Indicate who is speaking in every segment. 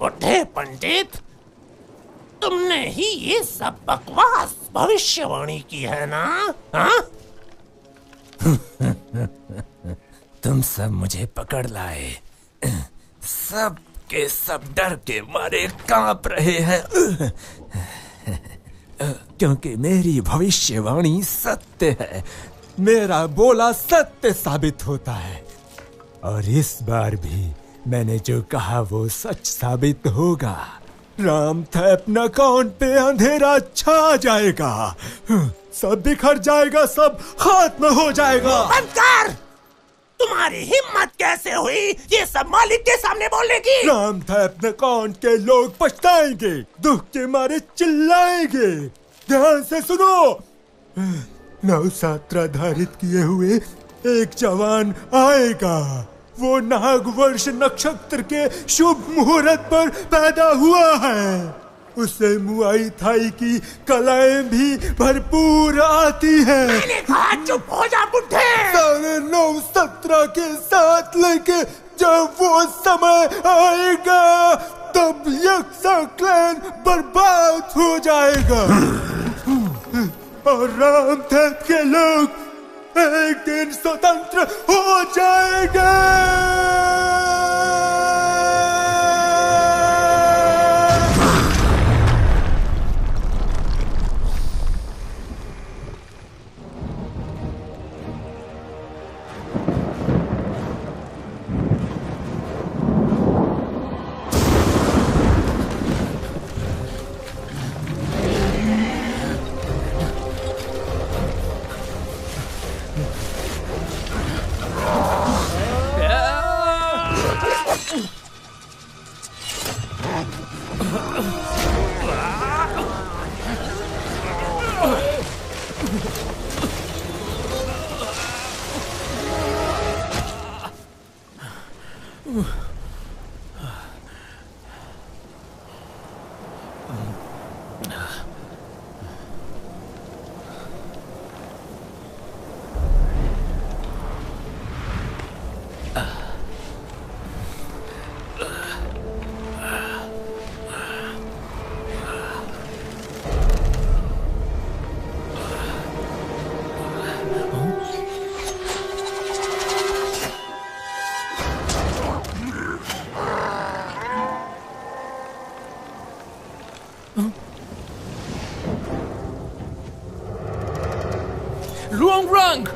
Speaker 1: बुढ़े पंडित, तुमने ही ये सब बकवास भविष्यवाणी की है ना? हाँ? तुम सब मुझे पकड़ लाए, सब के सब डर के मारे कांप रहे हैं, क्योंकि मेरी भविष्यवाणी सत्य है। मेरा बोला सत्य साबित होता है, और इस बार भी मैंने जो कहा वो सच साबित होगा। रामथैप नकाउन पे अंधेरा छा जाएगा, सब बिखर जाएगा, सब खत्म हो जाएगा।
Speaker 2: बंद कर! तुम्हारी हिम्मत कैसे हुई ये सब मालिक के सामने बोलने की?
Speaker 3: रामथैप नकाउन के लोग पछताएंगे, दुख के मारे चिल्लाएंगे। ध्यान से सुनो, नवसात्रा धारित किए हुए एक जवान आएगा। वो नागवर्ष नक्षत्र के शुभ मुहूर्त पर पैदा हुआ है। उसे मुआई थाई की कलाएं भी भरपूर आती हैं।
Speaker 2: मैंने कहा चुप हो जा बुड्ढे।
Speaker 3: सारे 9-17 के साथ लेके जब वो समय आएगा तब यक्षा क्लैन बर्बाद हो जाएगा और रामथैप के लोग एक दिन स्वतंत्र हो जाएगा।
Speaker 1: Luongrang!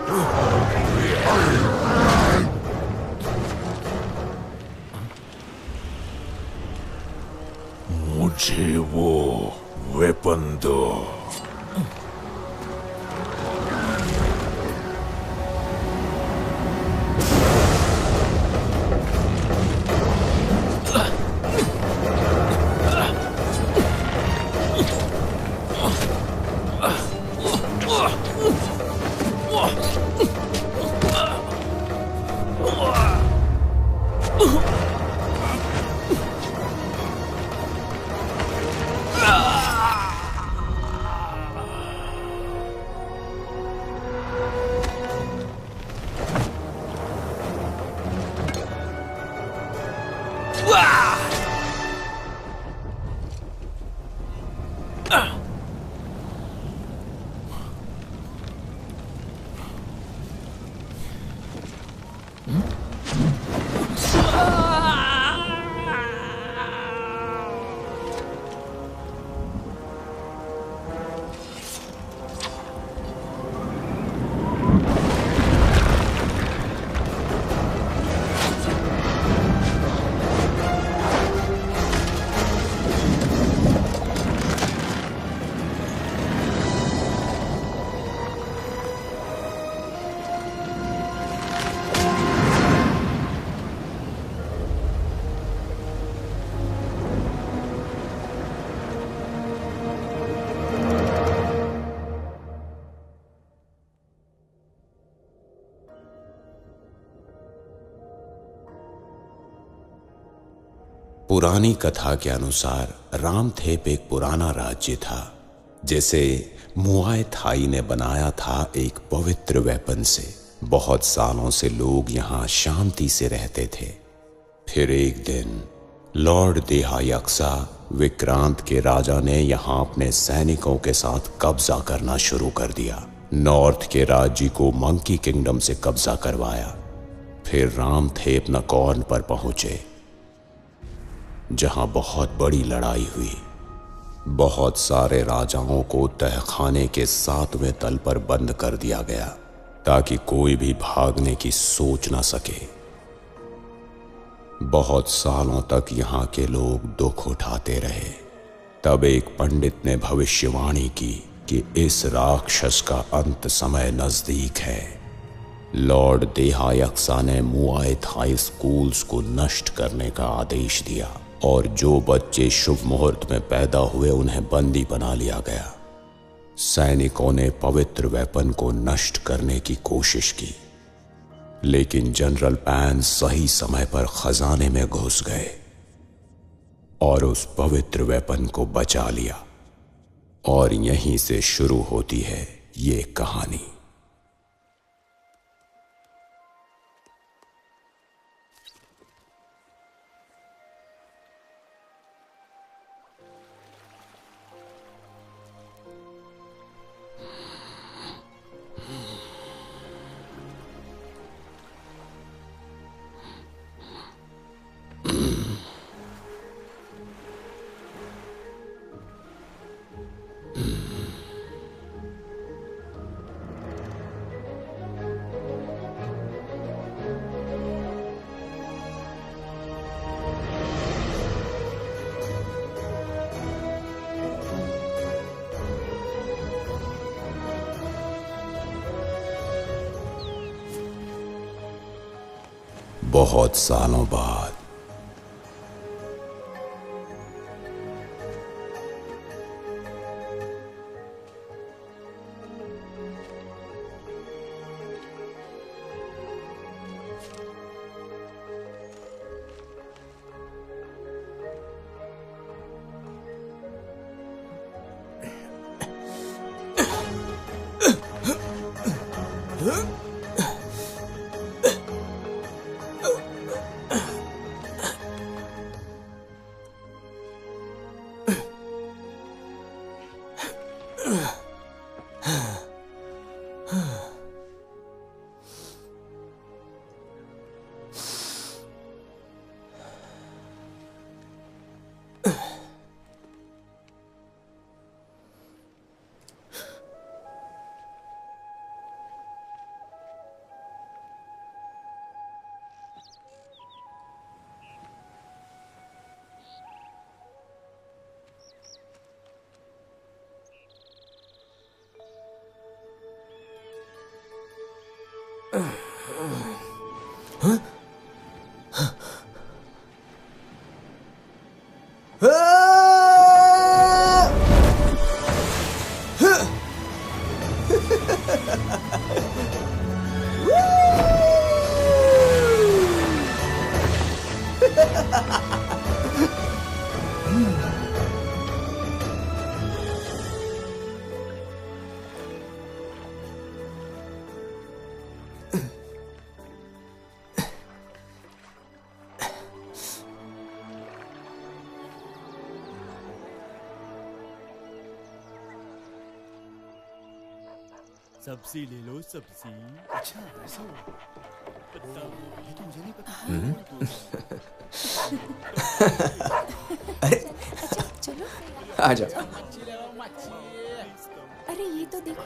Speaker 4: मुझे वो वेपन दो।
Speaker 5: पुरानी कथा के अनुसार रामथेप एक पुराना राज्य था जिसे मुआय थाई ने बनाया था एक पवित्र वेपन से। बहुत सालों से लोग यहाँ शांति से रहते थे। फिर एक दिन लॉर्ड देहायक्सा विक्रांत के राजा ने यहां अपने सैनिकों के साथ कब्जा करना शुरू कर दिया। नॉर्थ के राज्य को मंकी किंगडम से कब्जा करवाया। फिर रामथेप नकॉर्न पर पहुंचे, जहां बहुत बड़ी लड़ाई हुई। बहुत सारे राजाओं को तहखाने के 7वें तल पर बंद कर दिया गया ताकि कोई भी भागने की सोच ना सके। बहुत सालों तक यहां के लोग दुख उठाते रहे। तब एक पंडित ने भविष्यवाणी की कि इस राक्षस का अंत समय नजदीक है। लॉर्ड देहायक्सा ने मुआए थाई स्कूल्स को नष्ट करने का आदेश दिया और जो बच्चे शुभ मुहूर्त में पैदा हुए उन्हें बंदी बना लिया गया। सैनिकों ने पवित्र वेपन को नष्ट करने की कोशिश की, लेकिन जनरल पैन सही समय पर खजाने में घुस गए और उस पवित्र वेपन को बचा लिया। और यहीं से शुरू होती है ये कहानी। बहुत सालों बाद
Speaker 3: सब्जी ले लो, सब्जी। अच्छा ऐसा ये तो मुझे नहीं पता।
Speaker 6: अरे
Speaker 7: चलो
Speaker 6: आ जाओ।
Speaker 7: अरे ये तो देखो,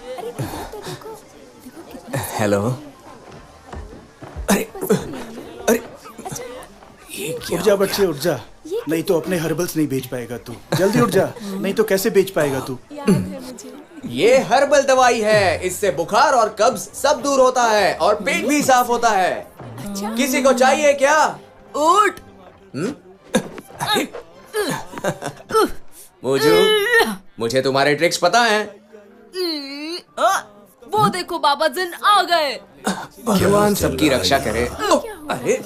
Speaker 7: अरे इधर तो देखो, देखो कितना
Speaker 6: हेलो। अरे अरे ये क्या?
Speaker 8: उठ जा बच्चे, उठ जा, नहीं तो अपने हर्बल्स नहीं बेच पाएगा तू। जल्दी उठ जा, नहीं तो कैसे बेच पाएगा तू।
Speaker 7: याद है मुझे।
Speaker 6: ये हर्बल दवाई है, इससे बुखार और कब्ज सब दूर होता है और पेट भी साफ होता है।
Speaker 7: अच्छा?
Speaker 6: किसी को चाहिए क्या? उठ। मुझे तुम्हारे ट्रिक्स पता है।
Speaker 9: वो देखो बाबा जिन आ गए।
Speaker 6: भगवान सबकी रक्षा करे। अरे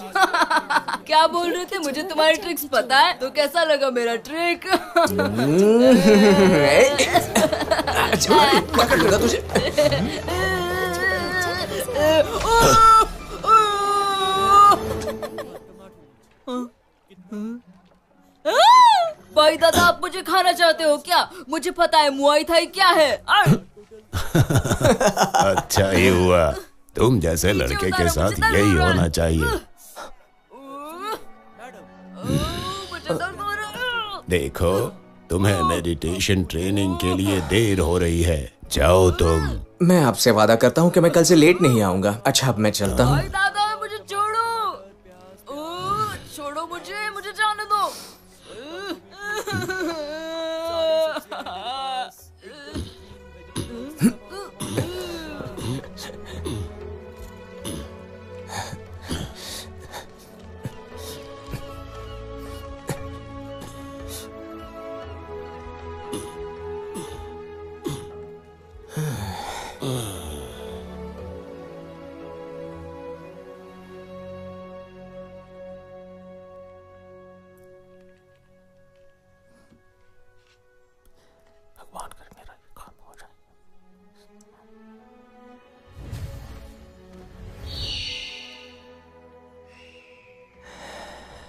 Speaker 9: क्या बोल रहे थे? मुझे तुम्हारे ट्रिक्स पता है। तो कैसा लगा मेरा ट्रिक?
Speaker 6: पकड़ लूंगा तुझे।
Speaker 9: खाना चाहते हो क्या? मुझे पता है मुआई थाई क्या है।
Speaker 5: अच्छा ही हुआ, तुम जैसे लड़के के साथ यही होना चाहिए। देखो, तुम्हें मेडिटेशन ट्रेनिंग के लिए देर हो रही है, जाओ तुम।
Speaker 6: मैं आपसे वादा करता हूँ कि मैं कल से लेट नहीं आऊंगा। अच्छा, अब मैं चलता हूँ।
Speaker 9: दादा, मुझे छोड़ो, छोड़ो मुझे जाने दो।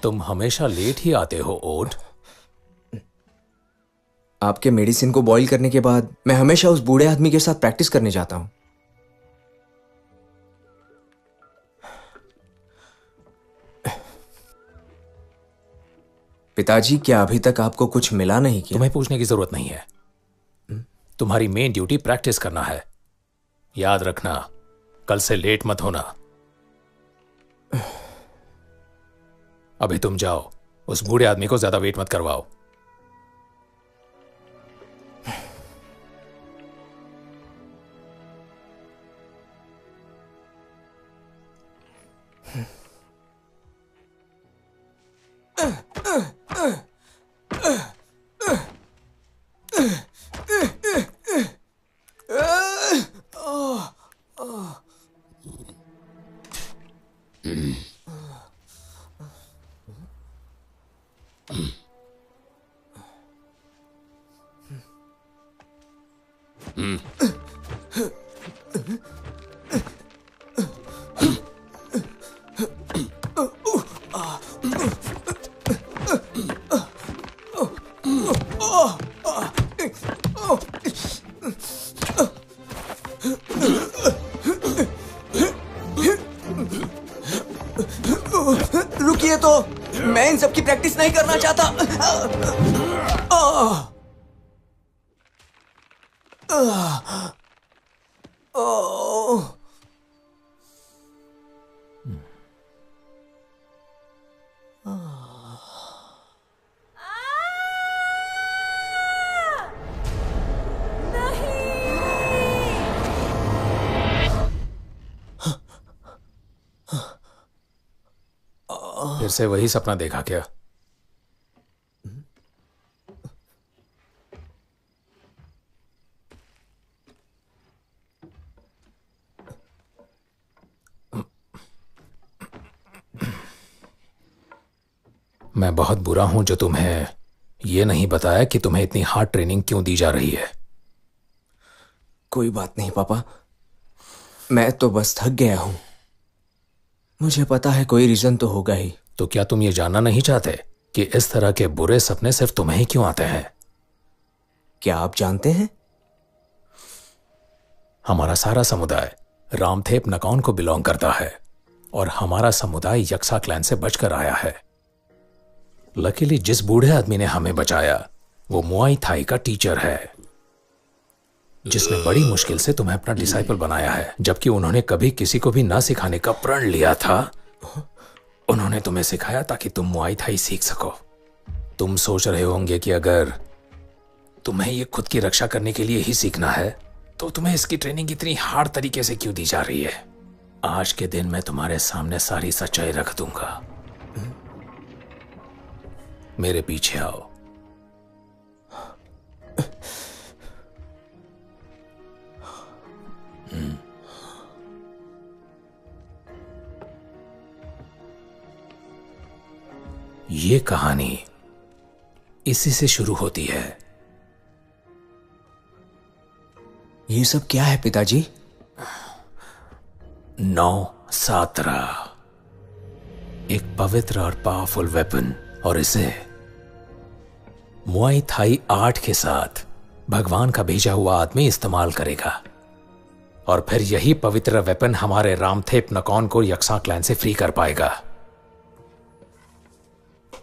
Speaker 10: तुम हमेशा लेट ही आते हो ओट।
Speaker 6: आपके मेडिसिन को बॉईल करने के बाद मैं हमेशा उस बूढ़े आदमी के साथ प्रैक्टिस करने जाता हूं। पिताजी, क्या अभी तक आपको कुछ मिला नहीं क्या?
Speaker 10: तुम्हें पूछने की जरूरत नहीं है। तुम्हारी मेन ड्यूटी प्रैक्टिस करना है। याद रखना, कल से लेट मत होना। अभी तुम जाओ, उस बूढ़े आदमी को ज्यादा वेट मत करवाओ।
Speaker 6: रुकिए तो, मैं इन सब की प्रैक्टिस नहीं करना चाहता।
Speaker 10: फिर से वही सपना देखा क्या? मैं बहुत बुरा हूं जो तुम्हें यह नहीं बताया कि तुम्हें इतनी हार्ड ट्रेनिंग क्यों दी जा रही है।
Speaker 6: कोई बात नहीं पापा, मैं तो बस थक गया हूं। मुझे पता है कोई रीजन तो होगा ही।
Speaker 10: तो क्या तुम ये जानना नहीं चाहते कि इस तरह के बुरे सपने सिर्फ तुम्हें ही क्यों आते हैं?
Speaker 6: क्या आप जानते हैं?
Speaker 10: हमारा सारा समुदाय रामथेप नकौन को बिलोंग करता है और हमारा समुदाय यक्सा क्लैन से बचकर आया है। लकीली जिस बूढ़े आदमी ने हमें बचाया वो मुआई थाई का टीचर है, जिसने बड़ी मुश्किल से तुम्हें अपना डिसाइपल बनाया है, जबकि उन्होंने कभी किसी को भी ना सिखाने का प्रण लिया था। उन्होंने तुम्हें सिखाया ताकि तुम मुआई थाई सीख सको। तुम सोच रहे होंगे कि अगर तुम्हें ये खुद की रक्षा करने के लिए ही सीखना है तो तुम्हें इसकी ट्रेनिंग इतनी हार्ड तरीके से क्यों दी जा रही है। आज के दिन मैं तुम्हारे सामने सारी सच्चाई रख दूंगा। मेरे पीछे आओ। ये कहानी इसी से शुरू होती है।
Speaker 6: ये सब क्या है पिताजी?
Speaker 10: 9-7 एक पवित्र और पावरफुल वेपन, और इसे मुआई थाई आर्ट के साथ भगवान का भेजा हुआ आदमी इस्तेमाल करेगा और फिर यही पवित्र वेपन हमारे रामथेप नकौन को यक्सा क्लैन से फ्री कर पाएगा।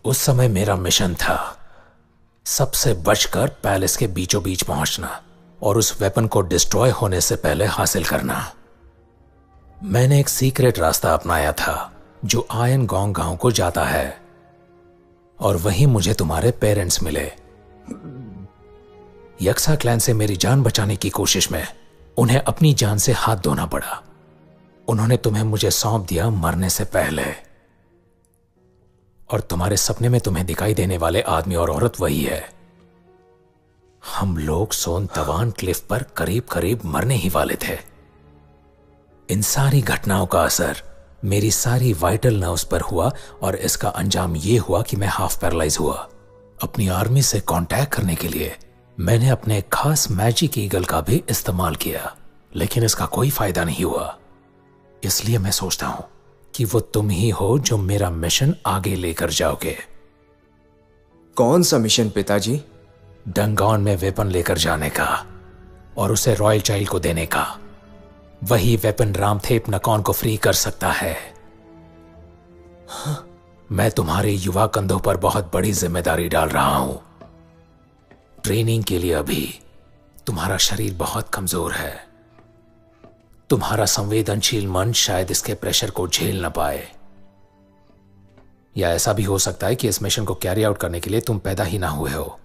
Speaker 10: उस समय मेरा मिशन था सबसे बचकर पैलेस के बीचों बीच पहुंचना और उस वेपन को डिस्ट्रॉय होने से पहले हासिल करना। मैंने एक सीक्रेट रास्ता अपनाया था जो आयन गोंग गांव को जाता है और वहीं मुझे तुम्हारे पेरेंट्स मिले। यक्सा क्लैन से मेरी जान बचाने की कोशिश में उन्हें अपनी जान से हाथ धोना पड़ा। उन्होंने तुम्हें मुझे सौंप दिया मरने से पहले, और तुम्हारे सपने में तुम्हें दिखाई देने वाले आदमी और औरत वही है। हम लोग सोन तवान क्लिफ पर करीब करीब मरने ही वाले थे। इन सारी घटनाओं का असर मेरी सारी वाइटल नर्व्स पर हुआ और इसका अंजाम यह हुआ कि मैं हाफ पैरालाइज हुआ। अपनी आर्मी से कांटेक्ट करने के लिए मैंने अपने खास मैजिक ईगल का भी इस्तेमाल किया, लेकिन इसका कोई फायदा नहीं हुआ। इसलिए मैं सोचता हूं कि वो तुम ही हो जो मेरा मिशन आगे लेकर जाओगे।
Speaker 6: कौन सा मिशन पिताजी?
Speaker 10: डंगॉन में वेपन लेकर जाने का और उसे रॉयल चाइल्ड को देने का। वही वेपन रामथेप नकौन को फ्री कर सकता है। मैं तुम्हारे युवा कंधों पर बहुत बड़ी जिम्मेदारी डाल रहा हूं। ट्रेनिंग के लिए अभी तुम्हारा शरीर बहुत कमजोर है। तुम्हारा संवेदनशील मन शायद इसके प्रेशर को झेल न पाए, या ऐसा भी हो सकता है कि इस मिशन को कैरी आउट करने के लिए तुम पैदा ही ना हुए हो।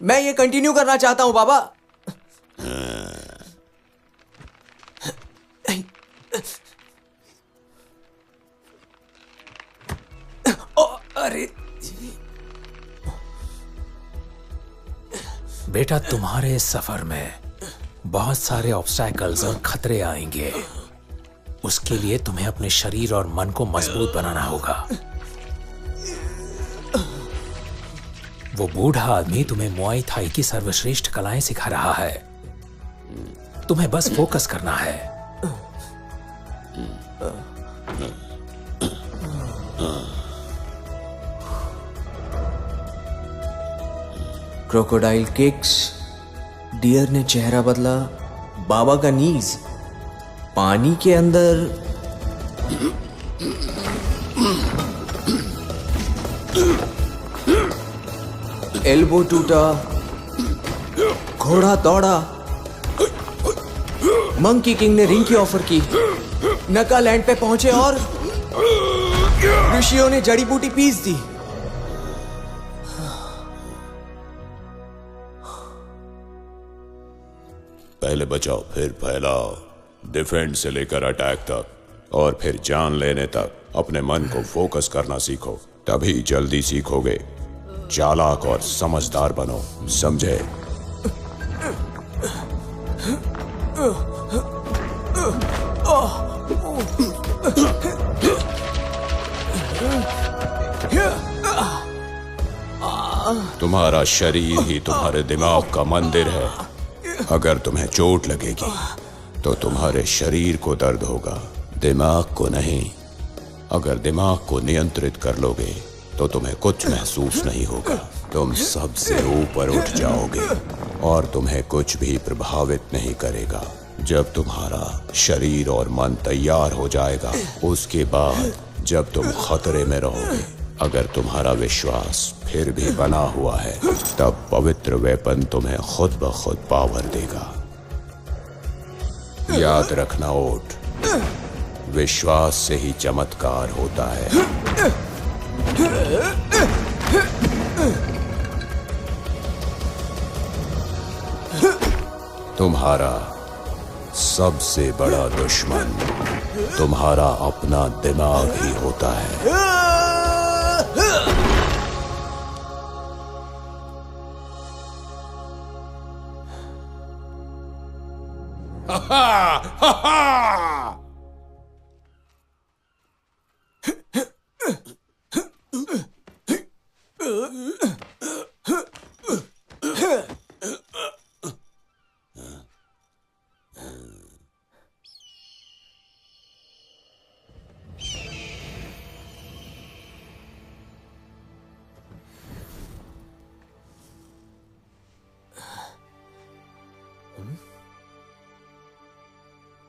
Speaker 6: मैं ये कंटिन्यू करना चाहता हूं बाबा। अरे
Speaker 10: बेटा, तुम्हारे सफर में बहुत सारे ऑब्स्टैकल्स और खतरे आएंगे। उसके लिए तुम्हें अपने शरीर और मन को मजबूत बनाना होगा। वो बूढ़ा आदमी तुम्हें मुआई थाई की सर्वश्रेष्ठ कलाएं सिखा रहा है। तुम्हें बस फोकस करना है।
Speaker 6: क्रोकोडाइल किक्स, डियर ने चेहरा बदला, बाबा का नीज, पानी के अंदर एल्बो टूटा, घोड़ा दौड़ा, मंकी किंग ने रिंग की ऑफर की, नका लैंड पे पहुंचे और ऋषियों ने जड़ी बूटी पीस दी।
Speaker 5: पहले बचाओ फिर फैलाओ, डिफेंस से लेकर अटैक तक, और फिर जान लेने तक अपने मन को फोकस करना सीखो। तभी जल्दी सीखोगे। चालाक और समझदार बनो, समझे? तुम्हारा शरीर ही तुम्हारे दिमाग का मंदिर है। अगर तुम्हें चोट लगेगी तो तुम्हारे शरीर को दर्द होगा, दिमाग को नहीं। अगर दिमाग को नियंत्रित कर लोगे तो तुम्हें कुछ महसूस नहीं होगा। तुम सबसे ऊपर उठ जाओगे और तुम्हें कुछ भी प्रभावित नहीं करेगा। जब तुम्हारा शरीर और मन तैयार हो जाएगा, उसके बाद जब तुम खतरे में रहोगे, अगर तुम्हारा विश्वास फिर भी बना हुआ है, तब पवित्र वेपन तुम्हें खुद ब खुद पावर देगा। याद रखना ओट, विश्वास से ही चमत्कार होता है। तुम्हारा सबसे बड़ा दुश्मन तुम्हारा अपना दिमाग ही होता है।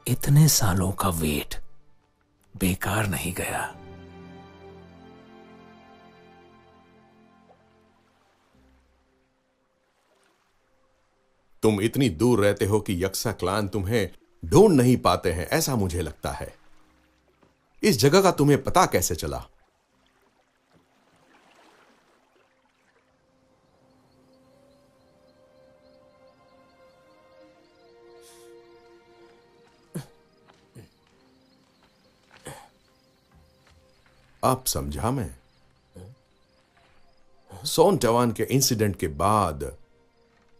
Speaker 10: इतने सालों का वेट बेकार नहीं गया।
Speaker 4: तुम इतनी दूर रहते हो कि यक्सा क्लान तुम्हें ढूंढ नहीं पाते हैं, ऐसा मुझे लगता है। इस जगह का तुम्हें पता कैसे चला? अब समझा मैं। सोन टवान के इंसिडेंट के बाद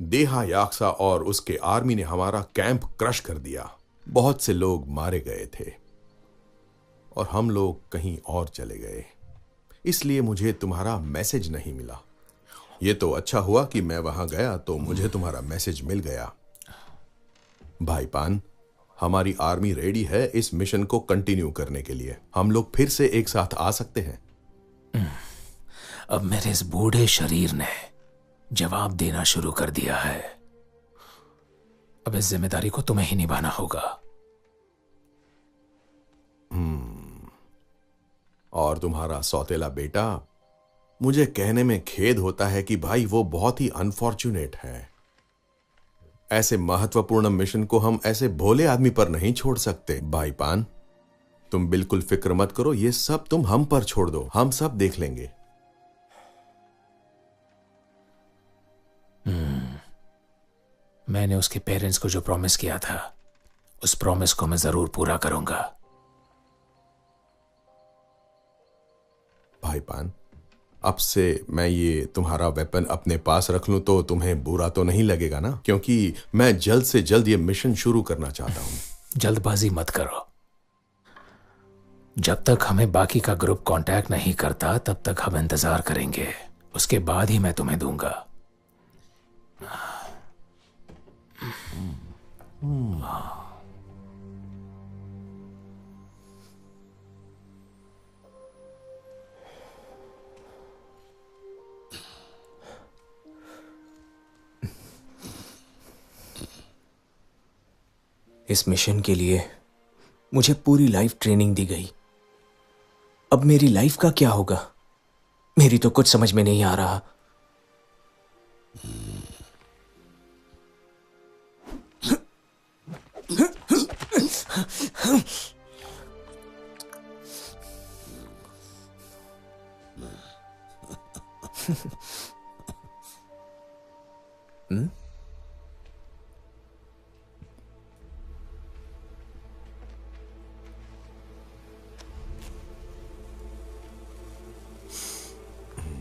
Speaker 4: देहा याक्सा और उसके आर्मी ने हमारा कैंप क्रश कर दिया। बहुत से लोग मारे गए थे और हम लोग कहीं और चले गए। इसलिए मुझे तुम्हारा मैसेज नहीं मिला। यह तो अच्छा हुआ कि मैं वहां गया तो मुझे तुम्हारा मैसेज मिल गया। भाई पान, हमारी आर्मी रेडी है इस मिशन को कंटिन्यू करने के लिए। हम लोग फिर से एक साथ आ सकते हैं।
Speaker 10: अब मेरे इस बूढ़े शरीर ने जवाब देना शुरू कर दिया है। अब इस जिम्मेदारी को तुम्हें ही निभाना होगा।
Speaker 4: और तुम्हारा सौतेला बेटा, मुझे कहने में खेद होता है कि भाई वो बहुत ही अनफॉर्चुनेट है। ऐसे महत्वपूर्ण मिशन को हम ऐसे भोले आदमी पर नहीं छोड़ सकते। भाई पान, तुम बिल्कुल फिक्र मत करो, ये सब तुम हम पर छोड़ दो, हम सब देख लेंगे।
Speaker 10: मैंने उसके पेरेंट्स को जो प्रॉमिस किया था, उस प्रॉमिस को मैं जरूर पूरा करूंगा।
Speaker 4: भाई पान, अब से मैं ये तुम्हारा वेपन अपने पास रख लूं तो तुम्हें बुरा तो नहीं लगेगा ना? क्योंकि मैं जल्द से जल्द ये मिशन शुरू करना चाहता हूं।
Speaker 10: जल्दबाजी मत करो। जब तक हमें बाकी का ग्रुप कांटेक्ट नहीं करता तब तक हम इंतजार करेंगे। उसके बाद ही मैं तुम्हें दूंगा।
Speaker 6: इस मिशन के लिए मुझे पूरी लाइफ ट्रेनिंग दी गई। अब मेरी लाइफ का क्या होगा? मेरी तो कुछ समझ में नहीं आ रहा।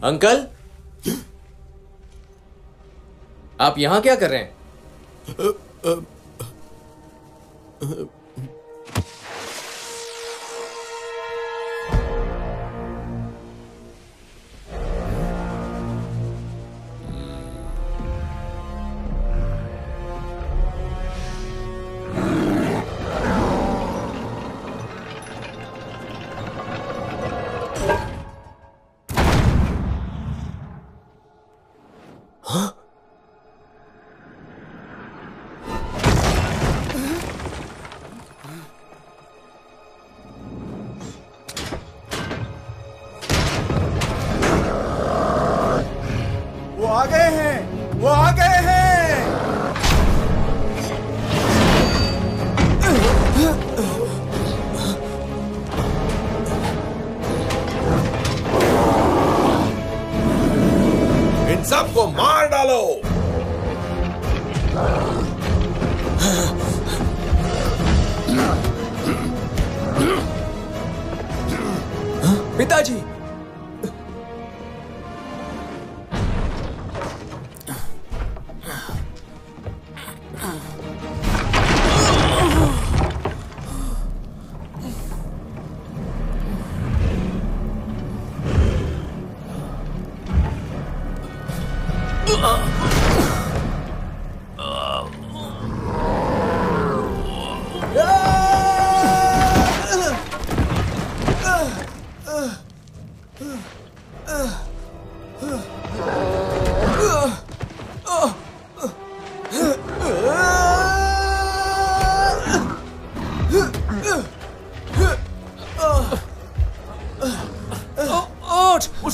Speaker 6: अंकल, आप यहां क्या कर रहे हैं?
Speaker 8: वो आ गए हैं।
Speaker 4: इन सबको मार डालो।
Speaker 6: पिताजी,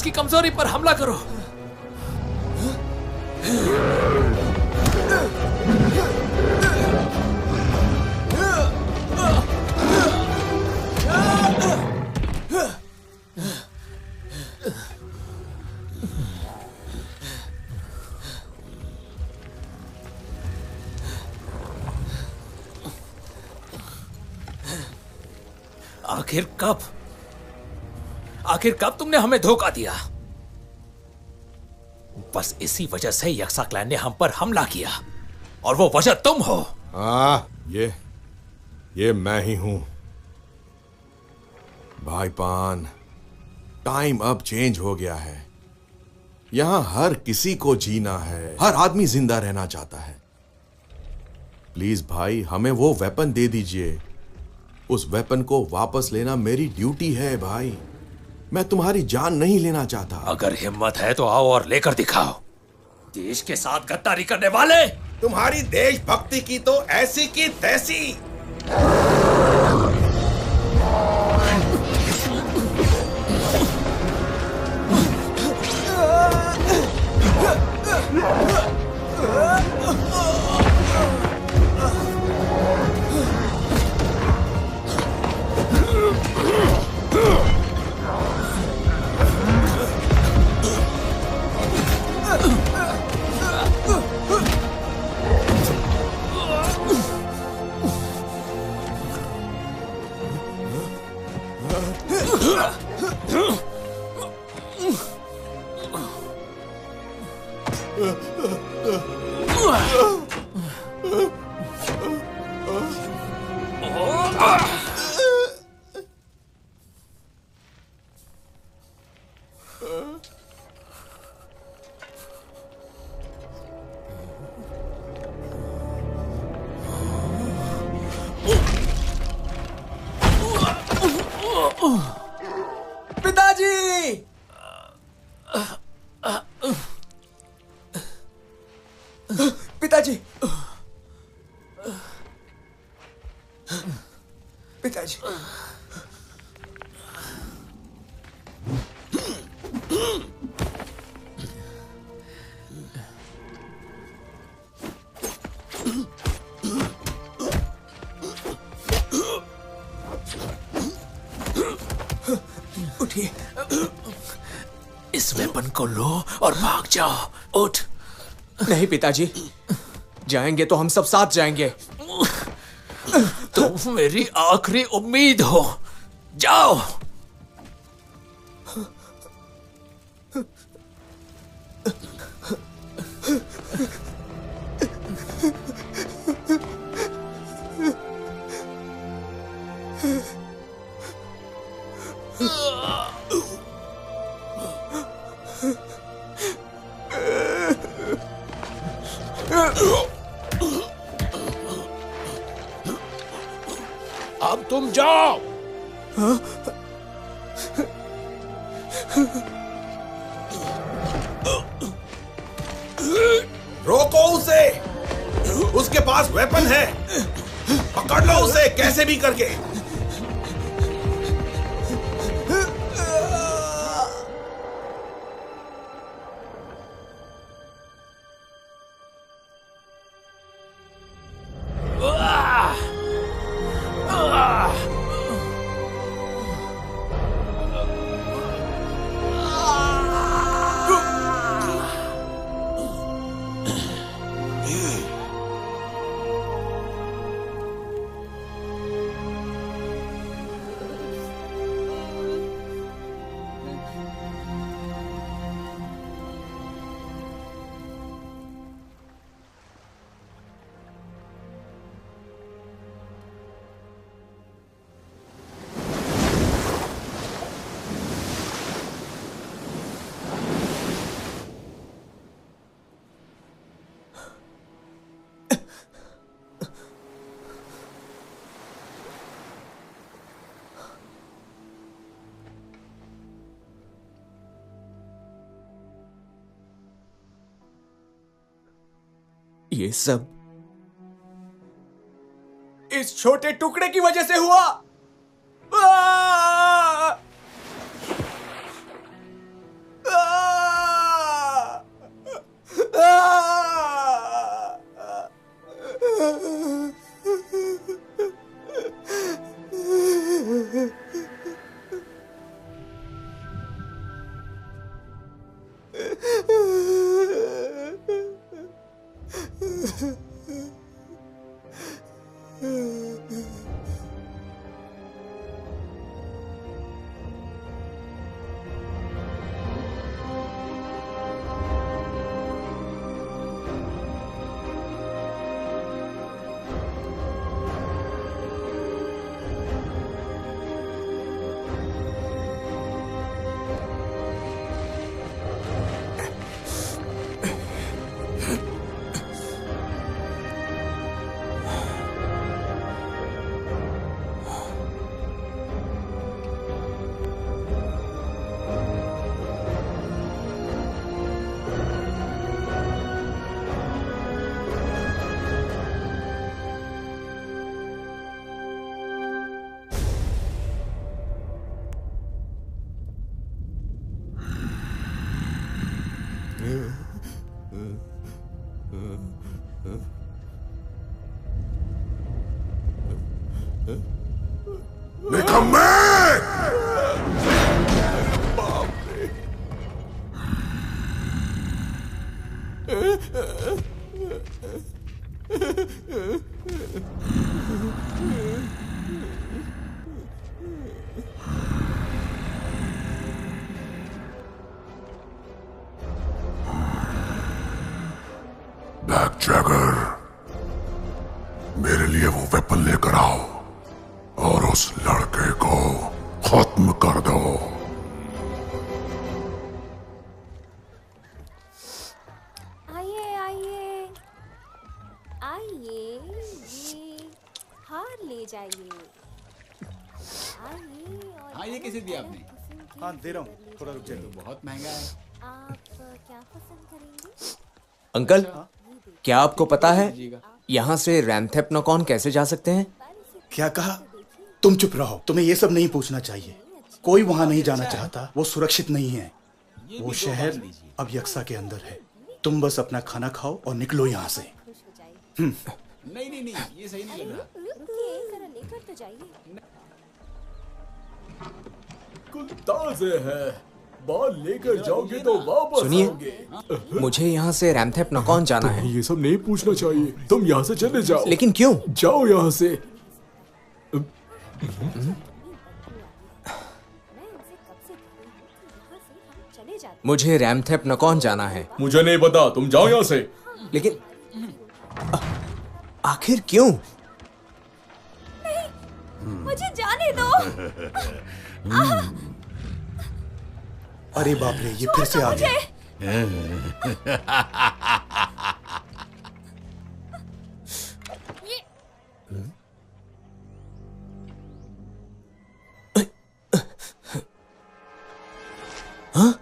Speaker 10: उसकी कमजोरी पर हमला करो। आखिर कब तुमने हमें धोखा दिया? बस इसी वजह से यक्सा क्लैन ने हम पर हमला किया, और वो वजह तुम हो।
Speaker 4: ये मैं ही हूं। भाई पान, टाइम अब चेंज हो गया है। यहां हर किसी को जीना है, हर आदमी जिंदा रहना चाहता है। प्लीज भाई, हमें वो वेपन दे दीजिए। उस वेपन को वापस लेना मेरी ड्यूटी है भाई। मैं तुम्हारी जान नहीं लेना चाहता।
Speaker 10: अगर हिम्मत है तो आओ और लेकर दिखाओ। देश के साथ गद्दारी करने वाले।
Speaker 2: तुम्हारी देशभक्ति की तो ऐसी की तैसी।
Speaker 6: पिताजी! पिताजी! पिताजी!
Speaker 10: उठिए। इस वेपन को लो और भाग जाओ। उठ।
Speaker 6: नहीं पिताजी, जाएंगे तो हम सब साथ जाएंगे।
Speaker 10: तुम मेरी आखिरी उम्मीद हो। जाओ। अब तुम जाओ।
Speaker 2: रोको उसे। उसके पास वेपन है। पकड़ लो उसे कैसे भी करके।
Speaker 6: ये सब इस छोटे टुकड़े की वजह से हुआ।
Speaker 11: निकम्मे! ब्लैक जैगर, मेरे लिए वो वेपन लेकर आओ और उस लड़के को खत्म कर दो।
Speaker 7: आइए आइए आइए, ये हार ले जाइए। आइए और
Speaker 12: हाँ, ये कैसे दिया आपने?
Speaker 8: हाँ दे रहा हूँ, थोड़ा रुक जाइए।
Speaker 12: बहुत महंगा है।
Speaker 7: आप क्या पसंद करेंगे?
Speaker 6: अंकल, क्या आपको पता है यहाँ से रैमथेप्नोकॉन कैसे जा सकते हैं?
Speaker 8: क्या कहा? तुम चुप रहो, तुम्हें ये सब नहीं पूछना चाहिए। कोई वहां नहीं जाना चाहता, वो सुरक्षित नहीं है। वो शहर अब यक्सा के अंदर है। तुम बस अपना खाना खाओ और निकलो यहाँ से।
Speaker 12: नहीं नहीं नहीं, ये सही नहीं लग रहा।
Speaker 7: रुकिए, जरा लेकर तो जाइए।
Speaker 1: ताज़े है, बाल लेकर जाओगे तो वापस
Speaker 6: सुनिए,
Speaker 1: आओगे।
Speaker 6: मुझे यहाँ से रैमथेप्नोकॉन जाना है।
Speaker 1: ये सब नहीं पूछना चाहिए, तुम यहाँ से चले जाओ।
Speaker 6: लेकिन क्यों?
Speaker 1: जाओ यहाँ से।
Speaker 6: मुझे रैमथेप्नोकॉन जाना है।
Speaker 1: मुझे नहीं पता, तुम जाओ यहाँ से।
Speaker 6: लेकिन आखिर क्यों?
Speaker 7: मुझे जाने दो।
Speaker 8: अरे बाप रे, ये फिर से आ गया।
Speaker 6: हाँ?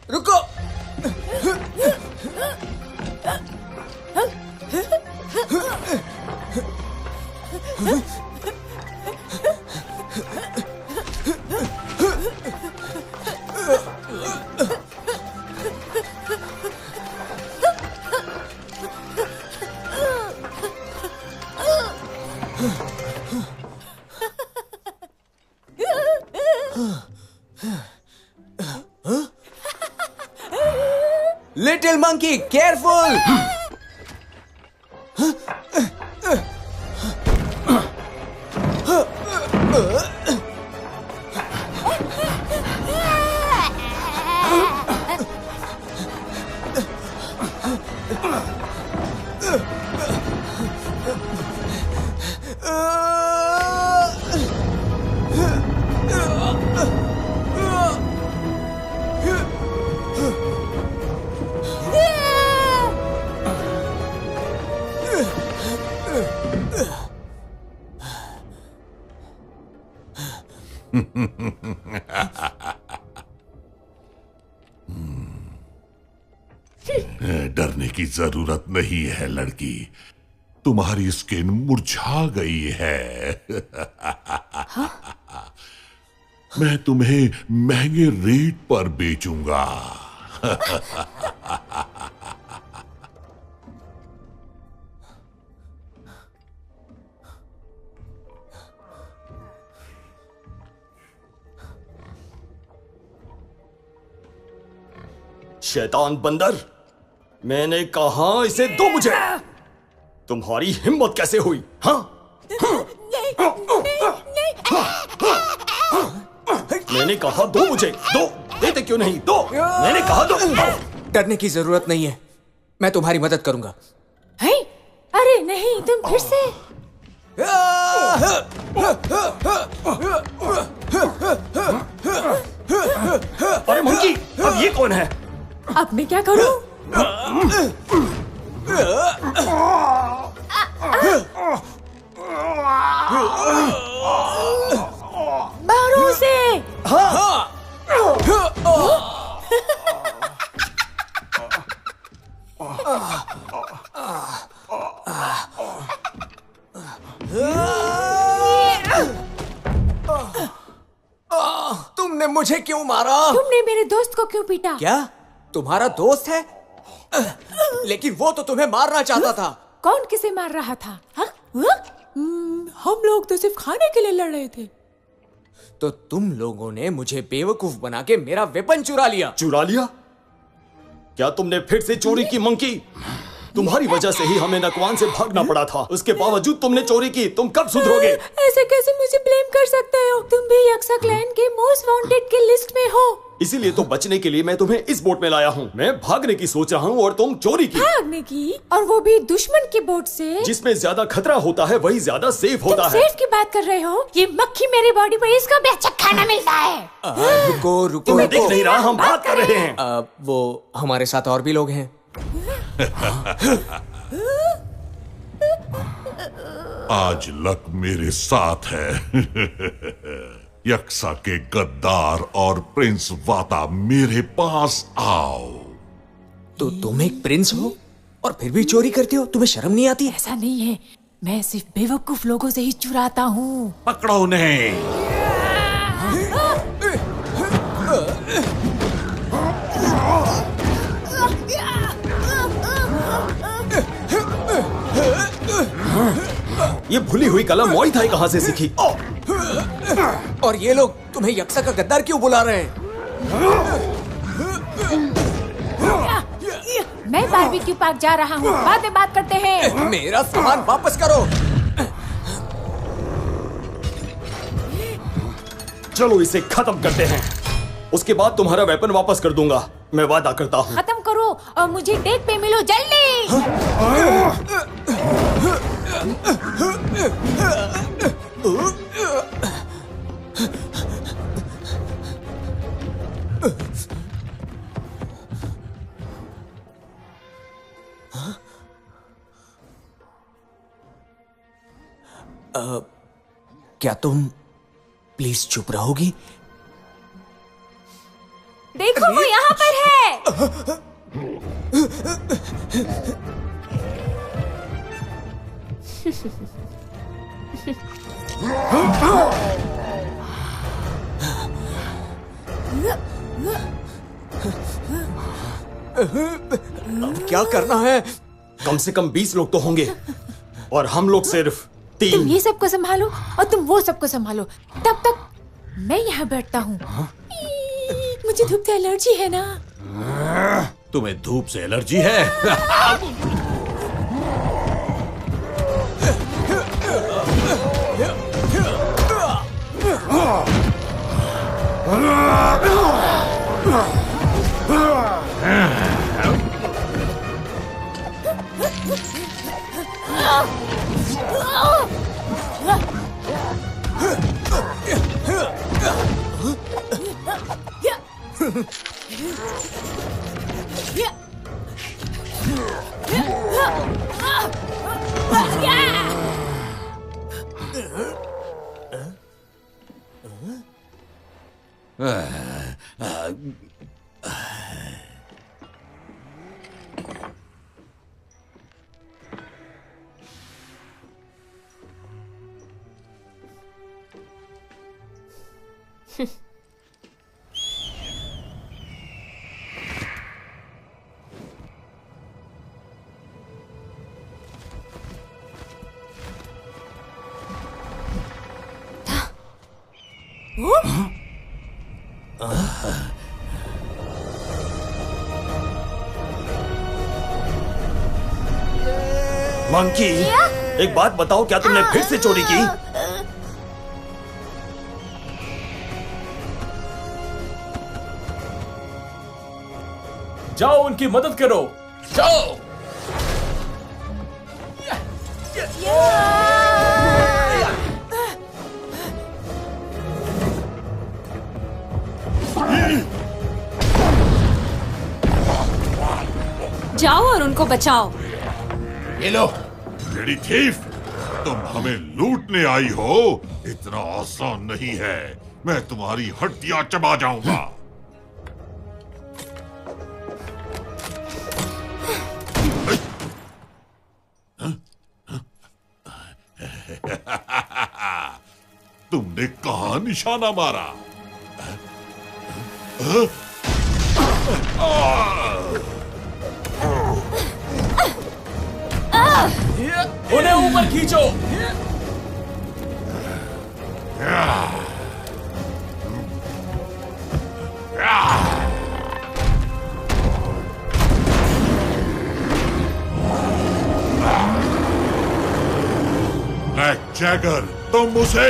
Speaker 6: रुको। Little monkey, careful!
Speaker 11: डरने की जरूरत नहीं है लड़की, तुम्हारी स्किन मुरझा गई है। मैं तुम्हें महंगे रेट पर बेचूंगा।
Speaker 13: शैतान बंदर, मैंने कहा इसे दो मुझे। तुम्हारी हिम्मत कैसे हुई? हाँ? मैंने कहा दो मुझे, दो। देते क्यों नहीं? दो, मैंने कहा दो।
Speaker 6: डरने की जरूरत नहीं है, मैं तुम्हारी मदद करूंगा।
Speaker 7: है? अरे नहीं, तुम फिर से।
Speaker 13: अरे मंकी, अब ये कौन है?
Speaker 7: अब मैं क्या करूं? बाहरों से।
Speaker 6: तुमने मुझे क्यों मारा?
Speaker 7: तुमने मेरे दोस्त को क्यों पीटा?
Speaker 6: क्या तुम्हारा दोस्त है? लेकिन वो तो तुम्हें मारना चाहता था।
Speaker 7: कौन किसे मार रहा था? हम लोग तो सिर्फ खाने के लिए लड़ रहे थे।
Speaker 6: तो तुम लोगों ने मुझे बेवकूफ बना के मेरा वेपन चुरा लिया।
Speaker 13: चुरा लिया? क्या तुमने फिर से चोरी की मंकी? तुम्हारी वजह से ही हमें नकवान से भागना पड़ा था। उसके बावजूद तुमने चोरी की। तुम कब सुधरोगे?
Speaker 7: ऐसे कैसे मुझे ब्लेम कर सकते हो? तुम भी यक्सा क्लैन के मोस्ट वांटेड की लिस्ट में हो।
Speaker 13: इसीलिए तो बचने के लिए मैं तुम्हें इस बोट में लाया हूँ। मैं भागने की सोच रहा हूँ और तुम चोरी की।
Speaker 7: भागने की? और वो भी दुश्मन की बोट से?
Speaker 13: जिसमें ज्यादा खतरा होता है वही ज्यादा सेफ होता है।
Speaker 7: सेफ की बात कर रहे हो? ये मक्खी मेरी बॉडी पर इसका भी अच्छा खाना मिलता है।
Speaker 6: रुको रुको,
Speaker 13: तुम्हें दिख नहीं रहा? हम बात कर रहे हैं।
Speaker 6: वो हमारे साथ और भी लोग हैं।
Speaker 11: आज लक मेरे साथ है। यक्सा के गद्दार और प्रिंस वाता मेरे पास आओ।
Speaker 6: तो तुम एक प्रिंस हो और फिर भी चोरी करते हो? तुम्हें शर्म नहीं आती?
Speaker 7: ऐसा नहीं है, मैं सिर्फ बेवकूफ लोगों से ही चुराता हूँ।
Speaker 11: पकड़ो उन्हें।
Speaker 13: ये भूली हुई कला मोई थाई कहाँ से सीखी?
Speaker 6: और ये लोग तुम्हें यक्सा का गद्दार क्यों बुला रहे हैं?
Speaker 7: मैं बारबेक्यू पार्क जा रहा हूँ, बाद में बात करते हैं।
Speaker 6: मेरा सामान वापस करो।
Speaker 13: चलो इसे खत्म करते हैं, उसके बाद तुम्हारा वेपन वापस कर दूंगा। मैं वादा करता हूँ।
Speaker 7: खत्म करो और मुझे डेट पे मिलो जल्दी।
Speaker 6: क्या तुम प्लीज चुप रहोगी?
Speaker 7: देखो वो यहाँ पर है।
Speaker 6: अब क्या करना है?
Speaker 13: कम से कम 20 लोग तो होंगे और हम लोग सिर्फ 3।
Speaker 7: तुम ये सबको संभालो और तुम वो सबको संभालो। तब तक मैं यहाँ बैठता हूँ। मुझे धूप से एलर्जी है ना।
Speaker 11: तुम्हें धूप से एलर्जी है?
Speaker 13: मंकी, एक बात बताओ, क्या तुमने फिर से चोरी की?
Speaker 10: जाओ उनकी मदद करो, जाओ।
Speaker 9: जाओ और उनको बचाओ।
Speaker 11: ये लो। लेडी थीफ, तुम हमें लूटने आई हो? इतना आसान नहीं है, मैं तुम्हारी हड्डियां चबा जाऊंगा। तुमने कहां निशाना मारा?
Speaker 13: उन्हें ऊपर खींचो।
Speaker 11: ब्लैक जैगर, तुम उसे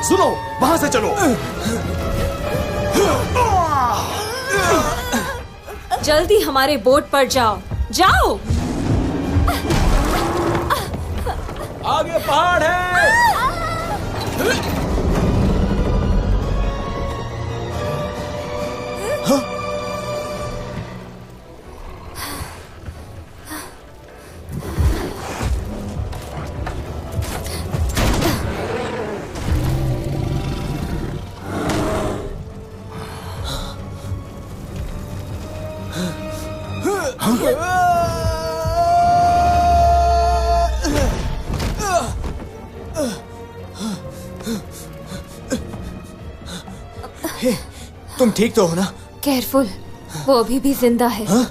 Speaker 13: सुनो, वहां से चलो।
Speaker 14: जल्दी हमारे बोट पर जाओ, जाओ।
Speaker 13: आगे पहाड़ है।
Speaker 6: तुम ठीक तो हो ना?
Speaker 14: केयरफुल, वो अभी भी जिंदा है।
Speaker 6: हाँ?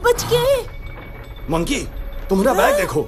Speaker 14: बच गए।
Speaker 13: मंकी, तुम्हारा बैग देखो।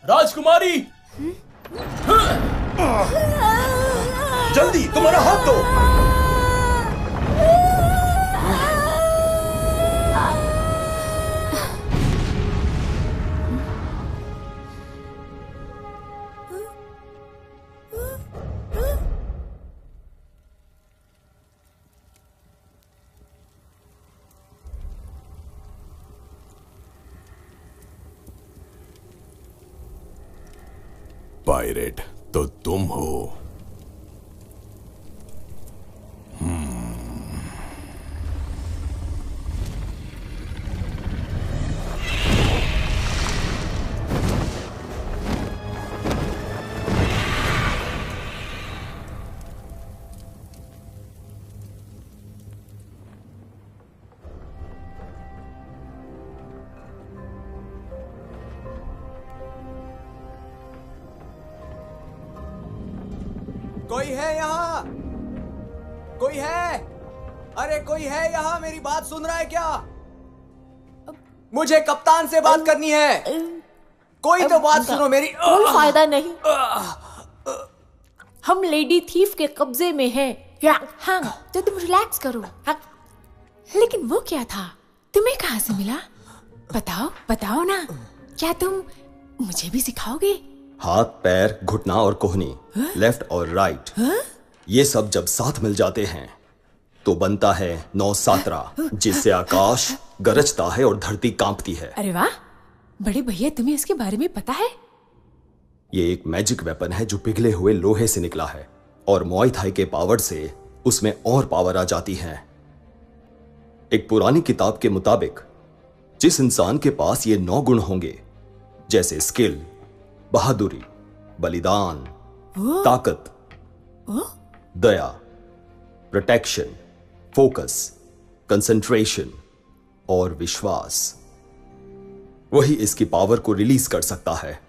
Speaker 13: राजकुमारी, जल्दी तुम्हारा हाथ दो।
Speaker 4: पायरेट तो तुम हो।
Speaker 6: कोई है यहाँ? कोई है? अरे कोई है यहाँ? मेरी बात सुन रहा है क्या? मुझे कप्तान से बात करनी है। कोई तो बात सुनो मेरी।
Speaker 7: कोई फायदा नहीं, हम लेडी थीफ के कब्जे में हैं। हाँ, तो तुम रिलैक्स करो। लेकिन वो क्या था, तुम्हें कहाँ से मिला? बताओ बताओ ना, क्या तुम मुझे भी सिखाओगे?
Speaker 13: हाथ, पैर, घुटना और कोहनी, लेफ्ट और राइट, ये सब जब साथ मिल जाते हैं तो बनता है नौसात्रा, जिससे आकाश गरजता है और धरती कांपती है।
Speaker 7: अरे वाह, बड़े भैया तुम्हें इसके बारे में पता है?
Speaker 13: ये एक मैजिक वेपन है जो पिघले हुए लोहे से निकला है और मुआई थाई के पावर से उसमें और पावर आ जाती है। एक पुरानी किताब के मुताबिक जिस इंसान के पास ये 9 गुण होंगे, जैसे स्किल, बहादुरी, बलिदान, ताकत, दया, प्रोटेक्शन, फोकस, कंसंट्रेशन और विश्वास, वही इसकी पावर को रिलीज कर सकता है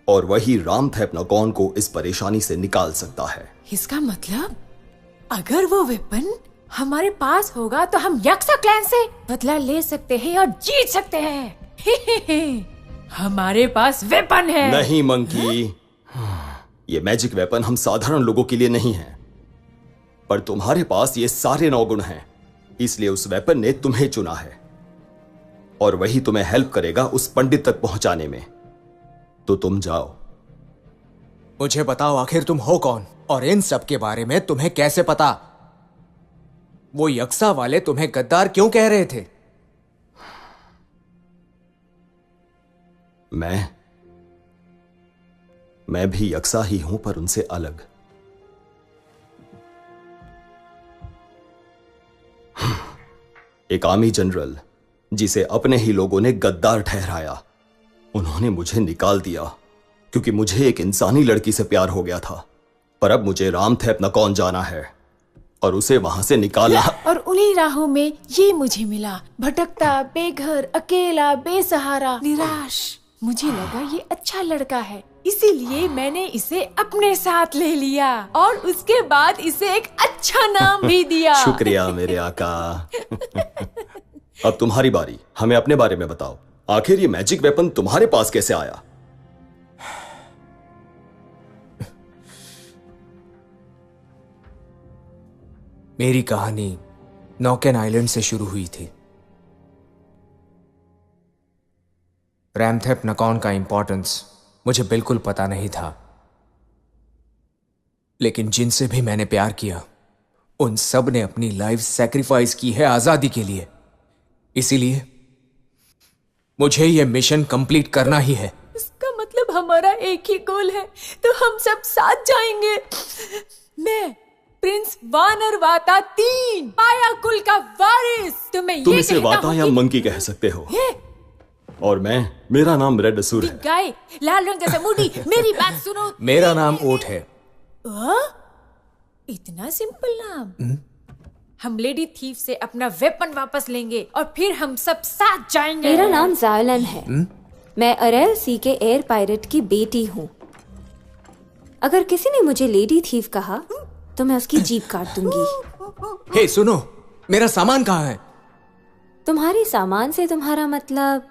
Speaker 13: और वही रामथेप नकॉन को इस परेशानी से निकाल सकता है।
Speaker 7: इसका मतलब अगर वो वेपन हमारे पास होगा तो हम यक्षा क्लैन से बदला ले सकते हैं और जीत सकते हैं। हमारे पास वेपन है।
Speaker 13: नहीं मंकी, ये मैजिक वेपन हम साधारण लोगों के लिए नहीं है, पर तुम्हारे पास ये सारे 9 गुण हैं, इसलिए उस वेपन ने तुम्हें चुना है और वही तुम्हें हेल्प करेगा उस पंडित तक पहुंचाने में। तो तुम जाओ।
Speaker 6: मुझे बताओ, आखिर तुम हो कौन और इन सब के बारे में तुम्हें कैसे पता? वो यक्षा वाले तुम्हें गद्दार क्यों कह रहे थे?
Speaker 13: मैं भी यक्षा ही हूं, पर उनसे अलग। एक आर्मी जनरल जिसे अपने ही लोगों ने गद्दार ठहराया, उन्होंने मुझे निकाल दिया क्योंकि मुझे एक इंसानी लड़की से प्यार हो गया था। पर अब मुझे रामथेप नकॉन जाना है और उसे वहां से निकालना।
Speaker 7: और उन्हीं राहों में ये मुझे मिला, भटकता, बेघर, अकेला, बेसहारा, निराश। मुझे लगा ये अच्छा लड़का है, इसीलिए मैंने इसे अपने साथ ले लिया और उसके बाद इसे एक अच्छा नाम भी दिया।
Speaker 13: शुक्रिया मेरे आका। अब तुम्हारी बारी, हमें अपने बारे में बताओ। आखिर ये मैजिक वेपन तुम्हारे पास कैसे आया?
Speaker 6: मेरी कहानी नौकेन आइलैंड से शुरू हुई थी। रामथेप नकॉन का इंपॉर्टेंस मुझे बिल्कुल पता नहीं था, लेकिन जिनसे भी मैंने प्यार किया उन सब ने अपनी लाइफ सैक्रिफाइस की है आजादी के लिए। इसीलिए मुझे यह मिशन कंप्लीट करना ही है।
Speaker 7: इसका मतलब हमारा एक ही गोल है, तो हम सब साथ जाएंगे। मैं प्रिंस वानर वाता 3, पाया कुल का वारिस।
Speaker 13: तुम इसे वाता या मंकी कह सकते हो। और मेरा नाम रेड असुर है।
Speaker 7: गाय, लाल रंग जैसा मुड़ी। मेरी बात सुनो।
Speaker 6: मेरा नाम ओट है।
Speaker 7: इतना सिंपल नाम। हम लेडी थीफ से अपना वेपन वापस लेंगे और फिर हम सब साथ जाएंगे।
Speaker 14: मेरा नाम जायलन है। मैं अरेल सी के एयर पायरेट की बेटी हूँ। अगर किसी ने मुझे लेडी थीफ कहा तो मैं उसकी जीभ काट दूंगी।
Speaker 6: हे सुनो, मेरा सामान कहाँ है?
Speaker 14: तुम्हारे सामान से तुम्हारा मतलब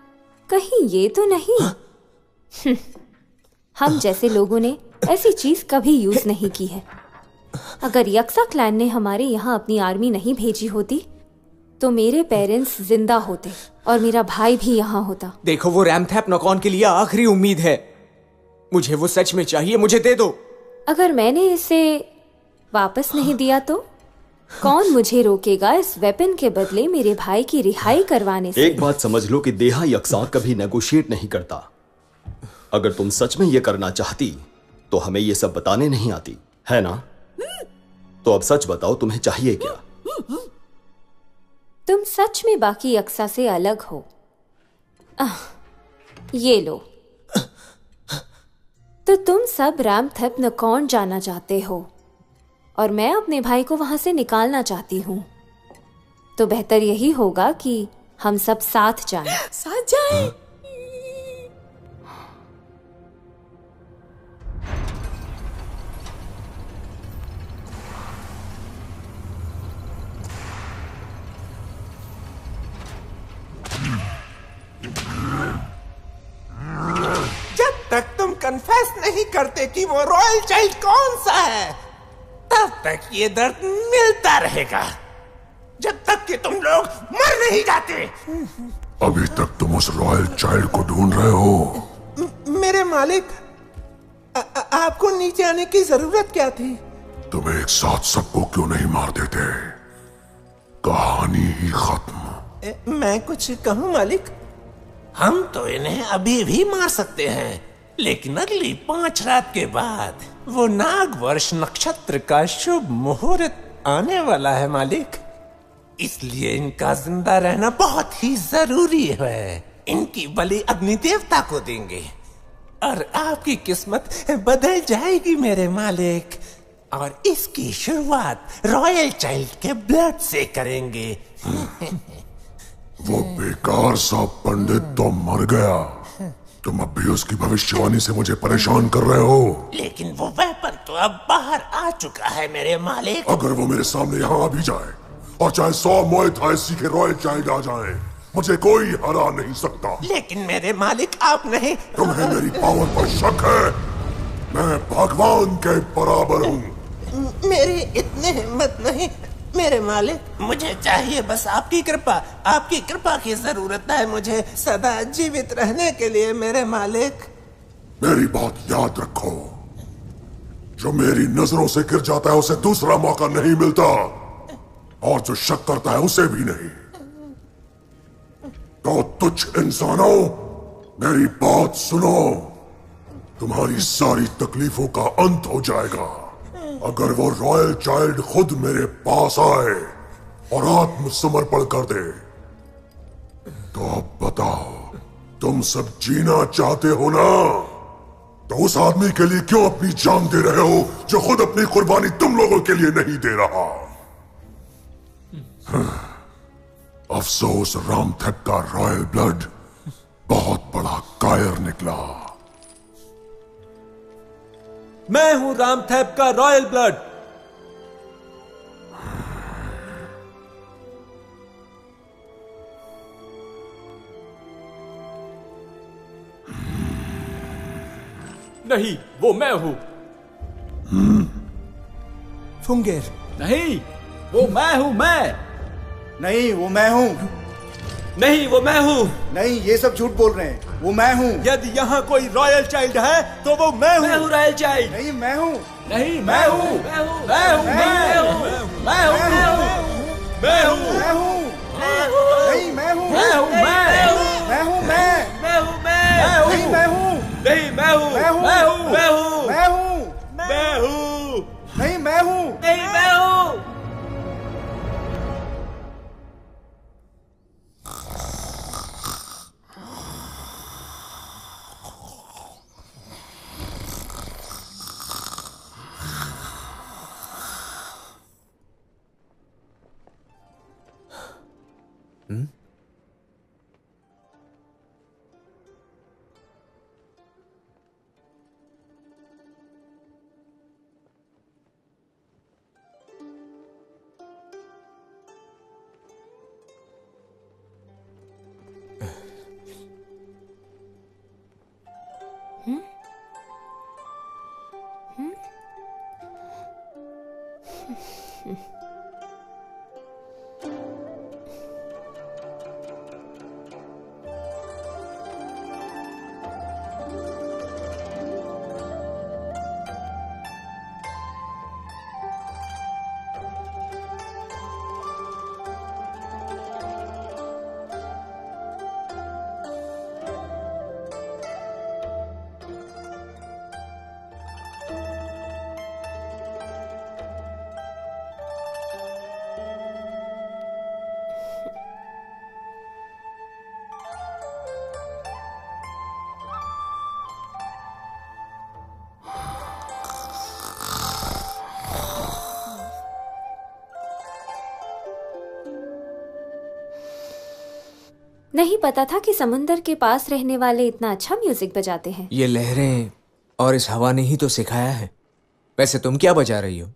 Speaker 14: कहीं ये तो नहीं? हम जैसे लोगों ने ऐसी चीज कभी यूज नहीं की है। अगर यक्षा क्लैन ने हमारे यहाँ अपनी आर्मी नहीं भेजी होती तो मेरे पेरेंट्स जिंदा होते और मेरा भाई भी यहाँ होता।
Speaker 6: देखो, वो रामथेप नकॉन के लिए आखिरी उम्मीद है। मुझे वो सच में चाहिए, मुझे दे दो।
Speaker 14: अगर मैंने इसे वापस नहीं दिया तो कौन मुझे रोकेगा इस वेपन के बदले मेरे भाई की रिहाई करवाने से?
Speaker 13: एक बात समझ लो कि देहा यक्षा कभी नेगोशिएट नहीं करता। अगर तुम सच में ये करना चाहती तो हमें ये सब बताने नहीं आती, है ना? तो अब सच बताओ, तुम्हें चाहिए क्या?
Speaker 14: तुम सच में बाकी यक्षा से अलग हो। ये लो। तो तुम सब रामथेप नकॉन जाना चाहते हो और मैं अपने भाई को वहां से निकालना चाहती हूँ। तो बेहतर यही होगा कि हम सब साथ जाएं।
Speaker 7: साथ जाएं? जब
Speaker 15: गैस नहीं करते कि वो रॉयल चाइल्ड कौन सा है, तब तक ये दर्द मिलता रहेगा, जब तक कि तुम लोग मर नहीं जाते।
Speaker 11: अभी तक तुम उस रॉयल चाइल्ड को ढूंढ रहे हो?
Speaker 15: मेरे मालिक, आपको नीचे आने की जरूरत क्या थी?
Speaker 11: तुम एक साथ सबको क्यों नहीं मार देते? कहानी ही खत्म।
Speaker 15: मैं कुछ कहूं मालिक? हम तो इन्हें अभी भी मार सकते हैं, लेकिन अगली 5 रात के बाद वो नागवर्ष नक्षत्र का शुभ मुहूर्त आने वाला है मालिक, इसलिए इनका जिंदा रहना बहुत ही जरूरी है। इनकी बलि अग्नि देवता को देंगे और आपकी किस्मत बदल जाएगी मेरे मालिक, और इसकी शुरुआत रॉयल चाइल्ड के ब्लड से करेंगे।
Speaker 11: वो बेकार सा पंडित तो मर गया, तुम अब भी उसकी भविष्यवाणी से मुझे परेशान कर रहे हो।
Speaker 15: लेकिन वो वेपन तो अब बाहर आ चुका है मेरे मालिक।
Speaker 11: अगर वो मेरे सामने यहाँ आ भी जाए और चाहे 100 मुए थाई सीखे रॉयल चाइल्ड आ जाए, मुझे कोई हरा नहीं सकता।
Speaker 15: लेकिन मेरे मालिक आप नहीं।
Speaker 11: तुम्हें मेरी पावर पर शक है? मैं भगवान के बराबर हूँ।
Speaker 15: मेरी इतनी हिम्मत नहीं मेरे मालिक, मुझे चाहिए बस आपकी कृपा। आपकी कृपा की जरूरत है मुझे सदा जीवित रहने के लिए मेरे मालिक।
Speaker 11: मेरी बात याद रखो, जो मेरी नजरों से गिर जाता है उसे दूसरा मौका नहीं मिलता, और जो शक करता है उसे भी नहीं। तो तुच्छ इंसानों, मेरी बात सुनो, तुम्हारी सारी तकलीफों का अंत हो जाएगा अगर वो रॉयल चाइल्ड खुद मेरे पास आए और आत्मसमर्पण कर दे। तो अब बताओ, तुम सब जीना चाहते हो ना? तो उस आदमी के लिए क्यों अपनी जान दे रहे हो जो खुद अपनी कुर्बानी तुम लोगों के लिए नहीं दे रहा? अफसोस रामथेप का रॉयल ब्लड बहुत बड़ा कायर निकला।
Speaker 1: मैं हूं रामथेप का रॉयल ब्लड।
Speaker 10: नहीं, वो मैं हूं।
Speaker 1: फुंगेर।
Speaker 12: नहीं, वो मैं हूं। मैं
Speaker 8: नहीं, वो मैं हूं।
Speaker 12: नहीं, वो मैं हूं।
Speaker 8: नहीं, ये सब झूठ बोल रहे हैं। वो मैं हूं।
Speaker 1: यदि यहाँ कोई रॉयल चाइल्ड है तो वो मैं हूं।
Speaker 12: मैं हूं रॉयल चाइल्ड।
Speaker 8: नहीं, मैं हूं।
Speaker 12: नहीं, मैं हूं। मैं हूं। मैं हूं। मैं हूं। मैं हूं। मैं हूं। मैं हूं।
Speaker 8: नहीं, मैं हूं।
Speaker 12: मैं हूं।
Speaker 8: मैं हूं।
Speaker 12: मैं हूं। मैं
Speaker 8: नहीं, मैं हूं।
Speaker 12: नहीं, मैं हूं।
Speaker 8: मैं हूं।
Speaker 12: मैं हूं। मैं हूं।
Speaker 8: मैं हूं।
Speaker 12: मैं हूं।
Speaker 8: नहीं, मैं हूं।
Speaker 12: नहीं, मैं हूं।
Speaker 14: नहीं पता था कि समुंदर के पास रहने वाले इतना अच्छा म्यूजिक बजाते हैं।
Speaker 6: ये लहरें और इस हवा ने ही तो सिखाया है। वैसे तुम क्या बजा रही हो?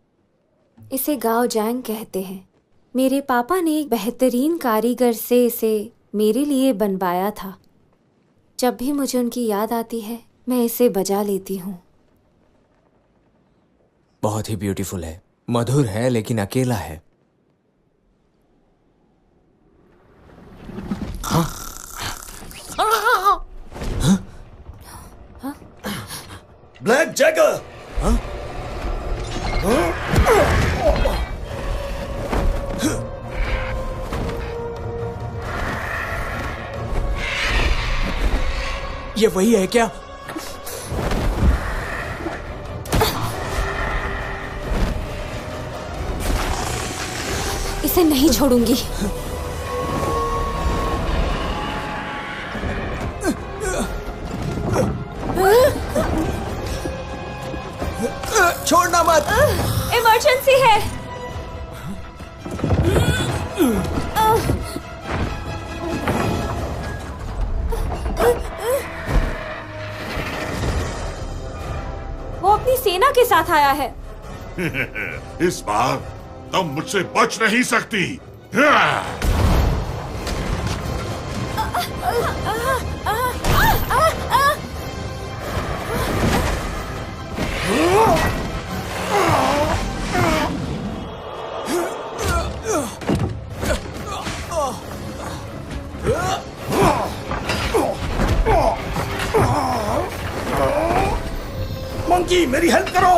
Speaker 14: इसे गाओ जैंग कहते हैं। मेरे पापा ने एक बेहतरीन कारीगर से इसे मेरे लिए बनवाया था। जब भी मुझे उनकी याद आती है मैं इसे बजा लेती हूँ।
Speaker 6: बहुत ही ब्यूटीफुल है, मधुर है, लेकिन अकेला है। हाँ?
Speaker 12: Black Jaeger. हाँ?
Speaker 6: ये वही है क्या?
Speaker 14: इसे नहीं छोड़ूंगी।
Speaker 6: छोड़ना मत।
Speaker 14: इमरजेंसी है। वो अपनी सेना के साथ आया है।
Speaker 11: इस बार तुम मुझसे बच नहीं सकती।
Speaker 12: मंकी, मेरी हेल्प करो।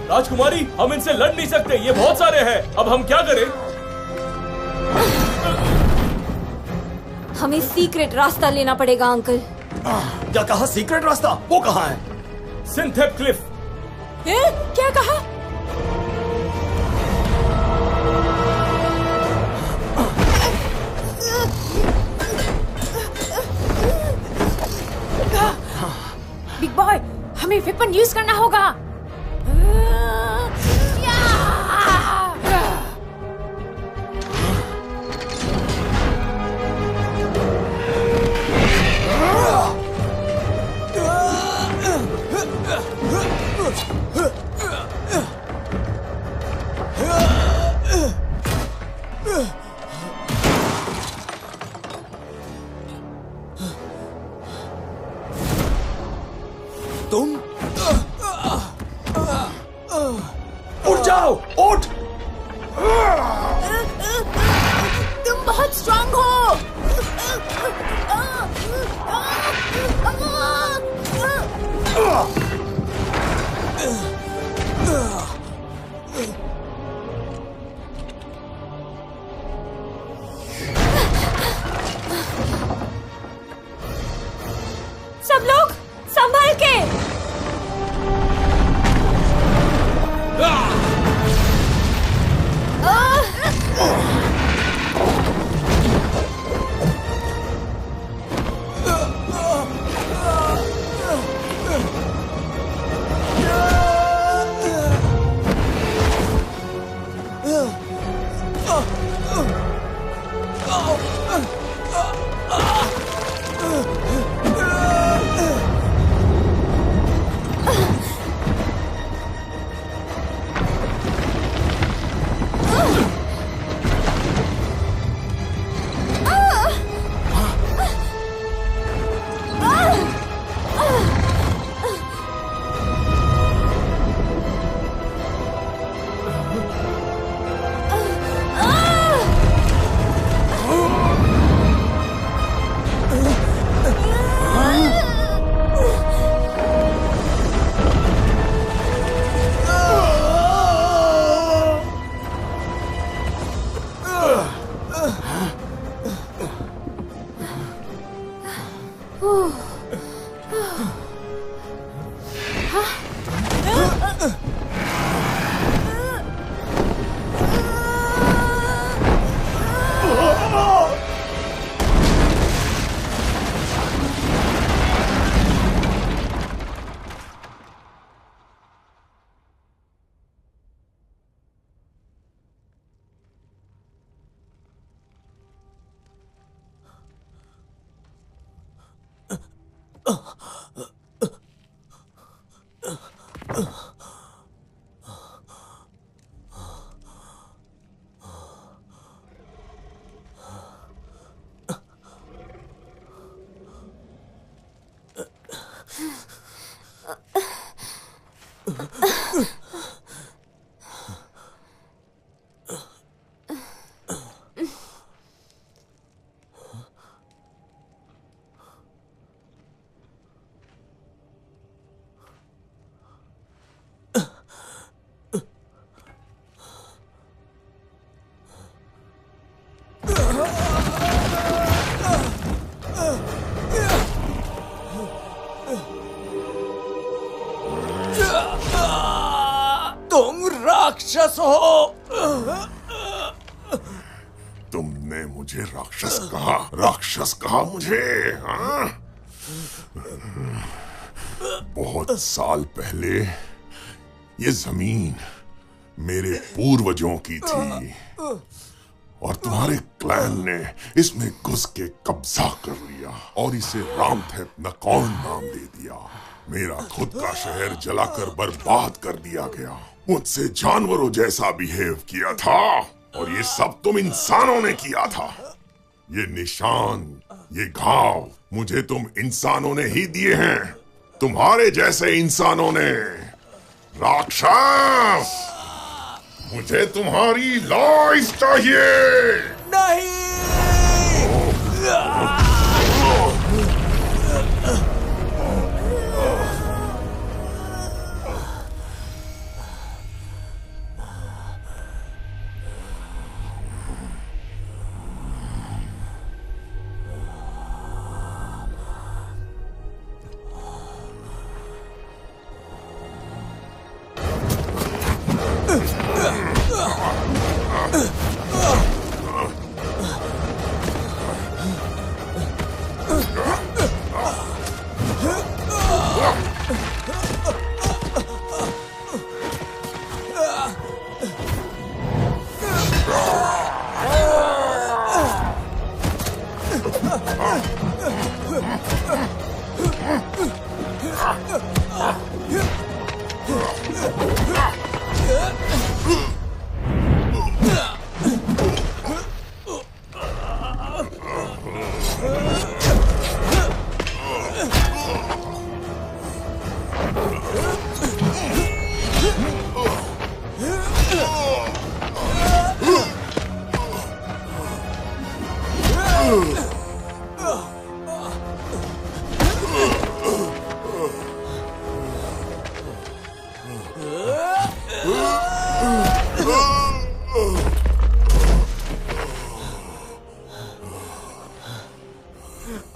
Speaker 16: राजकुमारी, हम इनसे लड़ नहीं सकते, ये बहुत सारे हैं। अब हम क्या करें?
Speaker 14: हमें सीक्रेट रास्ता लेना पड़ेगा अंकल।
Speaker 12: क्या कहा? सीक्रेट रास्ता? वो कहाँ है?
Speaker 16: सिंथेप क्लिफ।
Speaker 7: क्या कहा? बिग बॉय, हमें वेपन यूज करना होगा।
Speaker 12: तुम उठ जाओ, उठ।
Speaker 7: तुम बहुत स्ट्रांग हो।
Speaker 14: सब लोग संभल के।
Speaker 15: राक्षस हो।
Speaker 11: तुमने मुझे राक्षस कहा? राक्षस कहा मुझे? हाँ? बहुत साल पहले ये जमीन मेरे पूर्वजों की थी और तुम्हारे क्लैन ने इसमें घुस के कब्जा कर लिया और इसे रामथेप नकौन नाम दे दिया। मेरा खुद का शहर जलाकर बर्बाद कर दिया गया। मुझसे जानवरों जैसा बिहेव किया था और ये सब तुम इंसानों ने किया था। ये निशान, ये घाव मुझे तुम इंसानों ने ही दिए हैं, तुम्हारे जैसे इंसानों ने। राक्षस, मुझे तुम्हारी लाइफ चाहिए।
Speaker 15: नहीं।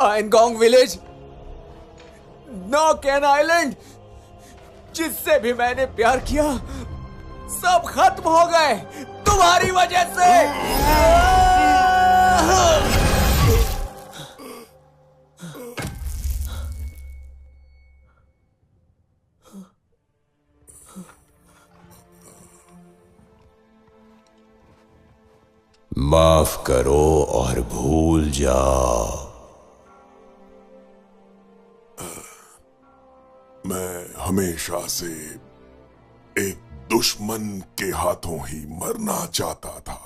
Speaker 6: आयनगोंग विलेज, नॉकएन आइलैंड, जिससे भी मैंने प्यार किया सब खत्म हो गए तुम्हारी वजह से।
Speaker 5: माफ करो और भूल जाओ।
Speaker 11: मैं हमेशा से एक दुश्मन के हाथों ही मरना चाहता था,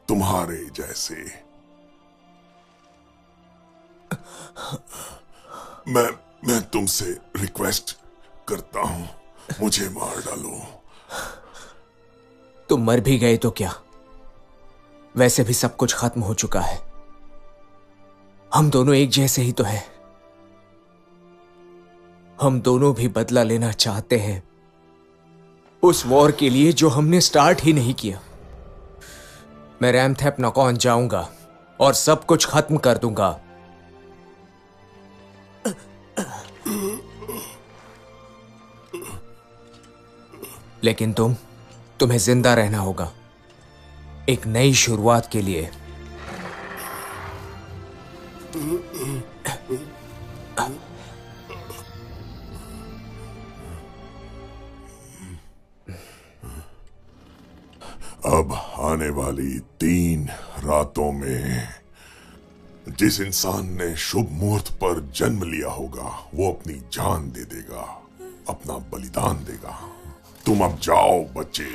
Speaker 11: तुम्हारे जैसे। मैं तुमसे रिक्वेस्ट करता हूं, मुझे मार डालो।
Speaker 6: तुम मर भी गए तो क्या, वैसे भी सब कुछ खत्म हो चुका है। हम दोनों एक जैसे ही तो हैं। हम दोनों भी बदला लेना चाहते हैं उस वॉर के लिए जो हमने स्टार्ट ही नहीं किया। मैं रामथेप नकौन जाऊंगा और सब कुछ खत्म कर दूंगा। लेकिन तुम्हें जिंदा रहना होगा एक नई शुरुआत के लिए।
Speaker 11: अब आने वाली 3 रातों में जिस इंसान ने शुभ मुहूर्त पर जन्म लिया होगा वो अपनी जान दे देगा, अपना बलिदान देगा। तुम अब जाओ बच्चे।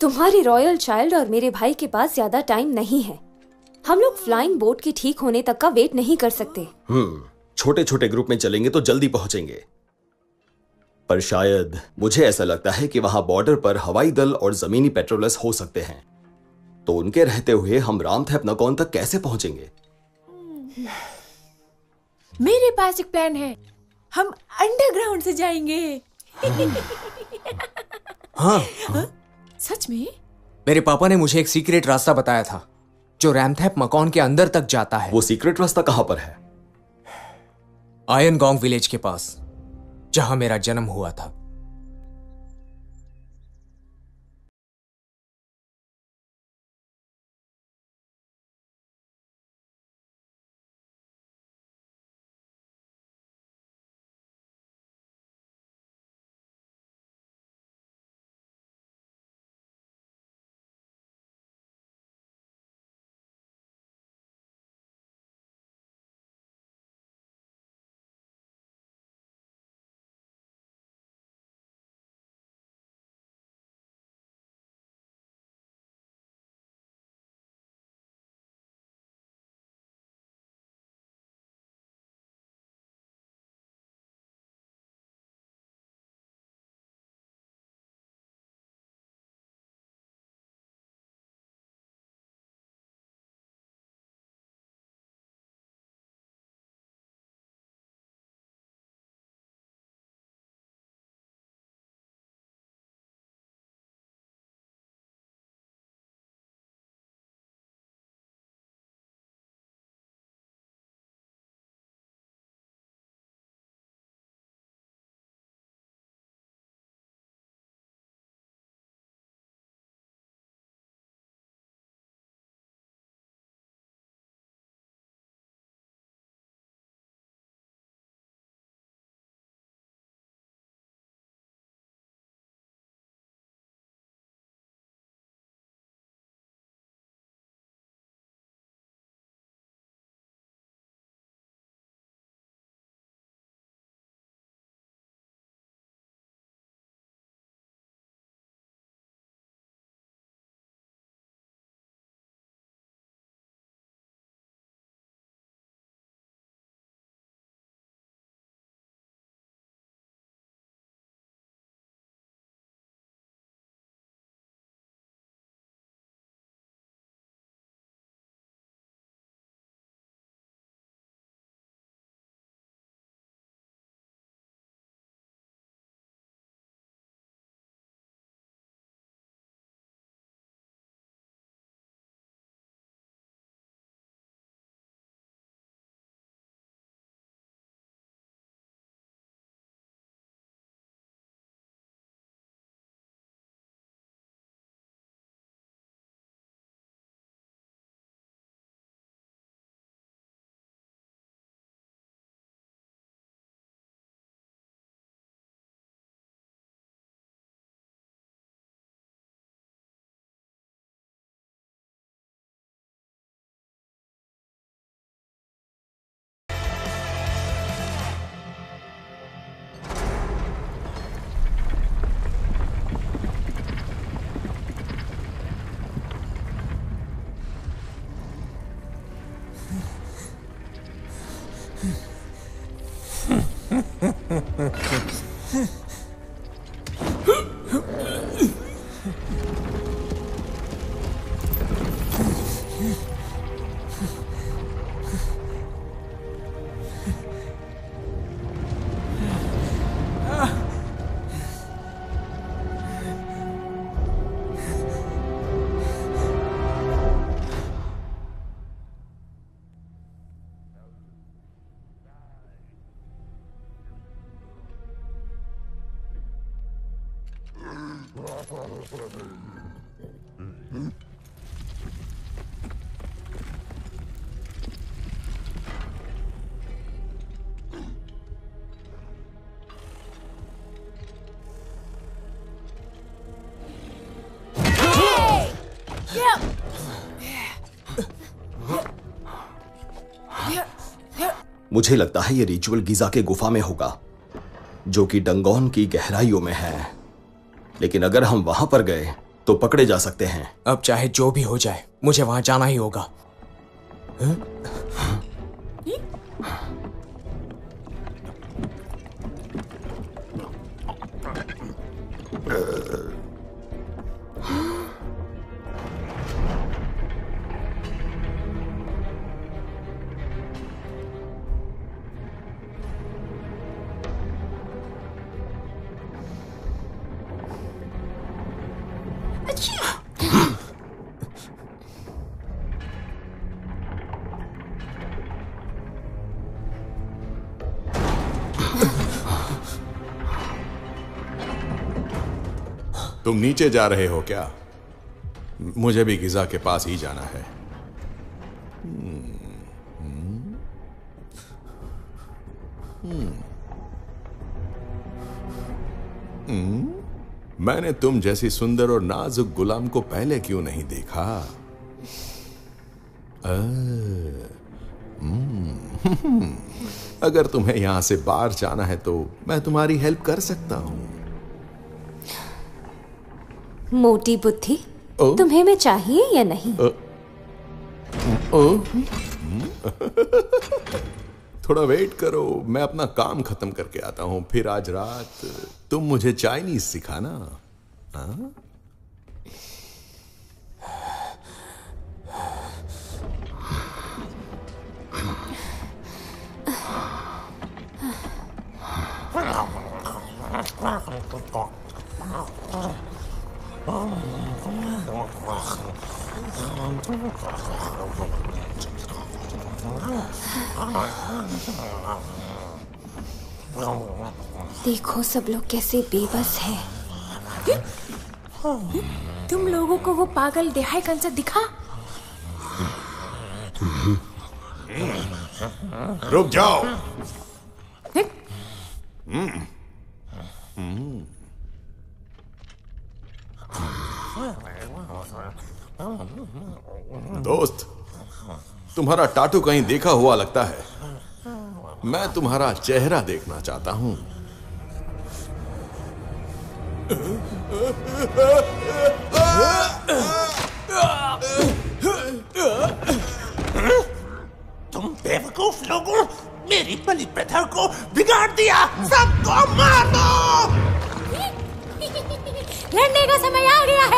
Speaker 14: तुम्हारी रॉयल चाइल्ड और मेरे भाई के पास ज्यादा टाइम नहीं है। हम लोग फ्लाइंग बोट के ठीक होने तक का वेट नहीं कर सकते।
Speaker 13: छोटे छोटे ग्रुप में चलेंगे तो जल्दी पहुंचेंगे, पर शायद मुझे ऐसा लगता है कि वहां बॉर्डर पर हवाई दल और जमीनी पेट्रोलर्स हो सकते हैं, तो उनके रहते हुए हम रामथेप नकौन तक कैसे पहुंचेंगे?
Speaker 7: मेरे पास एक प्लान है, हम अंडरग्राउंड से जाएंगे।
Speaker 6: हाँ,
Speaker 7: सच में?
Speaker 6: मेरे पापा ने मुझे एक सीक्रेट रास्ता बताया था जो रैमथैप मकान के अंदर तक जाता है।
Speaker 13: वो सीक्रेट रास्ता कहां पर है?
Speaker 6: आयनगोंग विलेज के पास, जहां मेरा जन्म हुआ था।
Speaker 13: मुझे लगता है ये रिचुअल गीजा के गुफा में होगा, जो कि डंगोन की गहराइयों में है। लेकिन अगर हम वहां पर गए तो पकड़े जा सकते हैं।
Speaker 6: अब चाहे जो भी हो जाए, मुझे वहां जाना ही होगा।
Speaker 4: तुम नीचे जा रहे हो क्या? मुझे भी गिजा के पास ही जाना है। मैंने तुम जैसी सुंदर और नाजुक गुलाम को पहले क्यों नहीं देखा? अगर तुम्हें यहां से बाहर जाना है तो मैं तुम्हारी हेल्प कर सकता हूं।
Speaker 14: मोटी बुद्धि तुम्हें मैं चाहिए या नहीं?
Speaker 4: थोड़ा वेट करो, मैं अपना काम खत्म करके आता हूं। फिर आज रात तुम मुझे चाइनीज सिखाना। हाँ?
Speaker 14: देखो सब लोग कैसे बेबस हैं।
Speaker 7: तुम लोगों को वो पागल देहाई कंसा दिखा?
Speaker 4: रुक जाओ। दोस्त, तुम्हारा टाटू कहीं देखा हुआ लगता है। मैं तुम्हारा चेहरा देखना चाहता हूं।
Speaker 15: तुम बेवकूफ लोगों, मेरी बलि प्रथा को बिगाड़ दिया। सबको मार दो।
Speaker 7: लड़ने का समय आ गया है।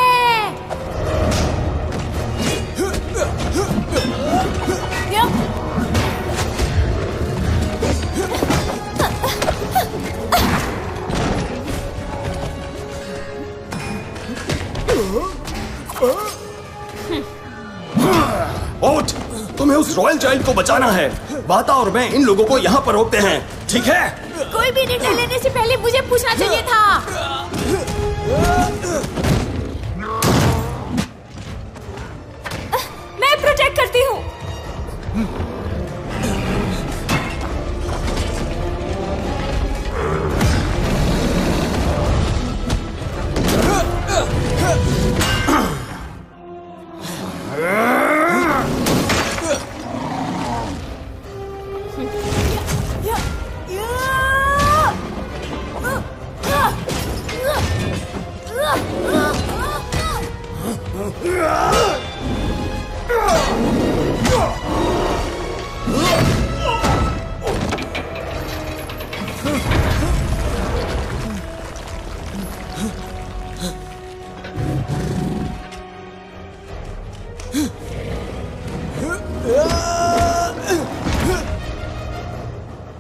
Speaker 13: ओट, तुम्हें उस रॉयल चाइल्ड को बचाना है। वाता और मैं इन लोगों को यहाँ पर रोकते हैं, ठीक है?
Speaker 7: कोई भी निर्णय लेने से पहले मुझे पूछना चाहिए था।
Speaker 14: मैं प्रोटेक्ट करती हूँ।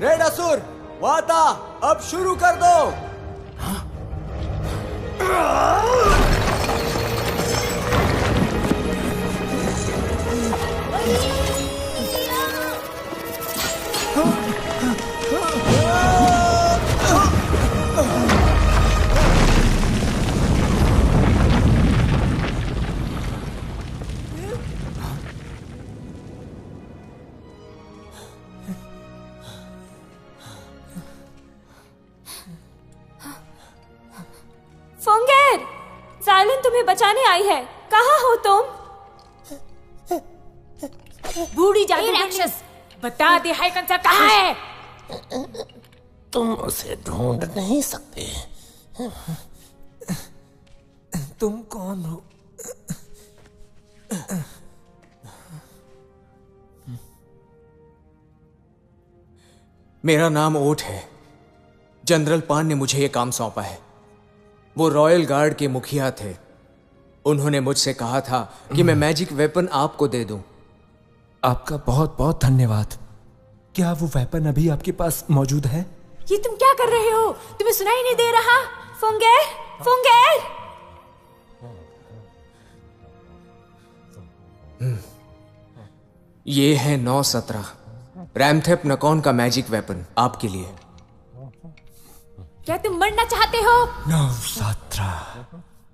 Speaker 6: रेड असुर, वाता, अब शुरू कर दो।
Speaker 14: फोंगेर, साइलन तुम्हें बचाने आई है। कहाँ हो तुम?
Speaker 7: बूढ़ी जादू राक्षस, बता देहाई कंसा कहाँ है?
Speaker 15: तुम उसे ढूंढ नहीं सकते।
Speaker 6: तुम कौन हो? मेरा नाम ओट है। जनरल पान ने मुझे यह काम सौंपा है। वो रॉयल गार्ड के मुखिया थे। उन्होंने मुझसे कहा था कि मैं मैजिक वेपन आपको दे दूं।
Speaker 1: आपका बहुत बहुत धन्यवाद। क्या वो वेपन अभी आपके पास मौजूद है?
Speaker 7: ये तुम क्या कर रहे हो? तुम्हें सुनाई नहीं दे रहा?
Speaker 14: फोंगेर, फोंगेर!
Speaker 6: ये है 9-17 रैमथेप नकॉन का मैजिक वेपन आपके लिए।
Speaker 7: क्या तुम मरना चाहते हो?
Speaker 1: 9-17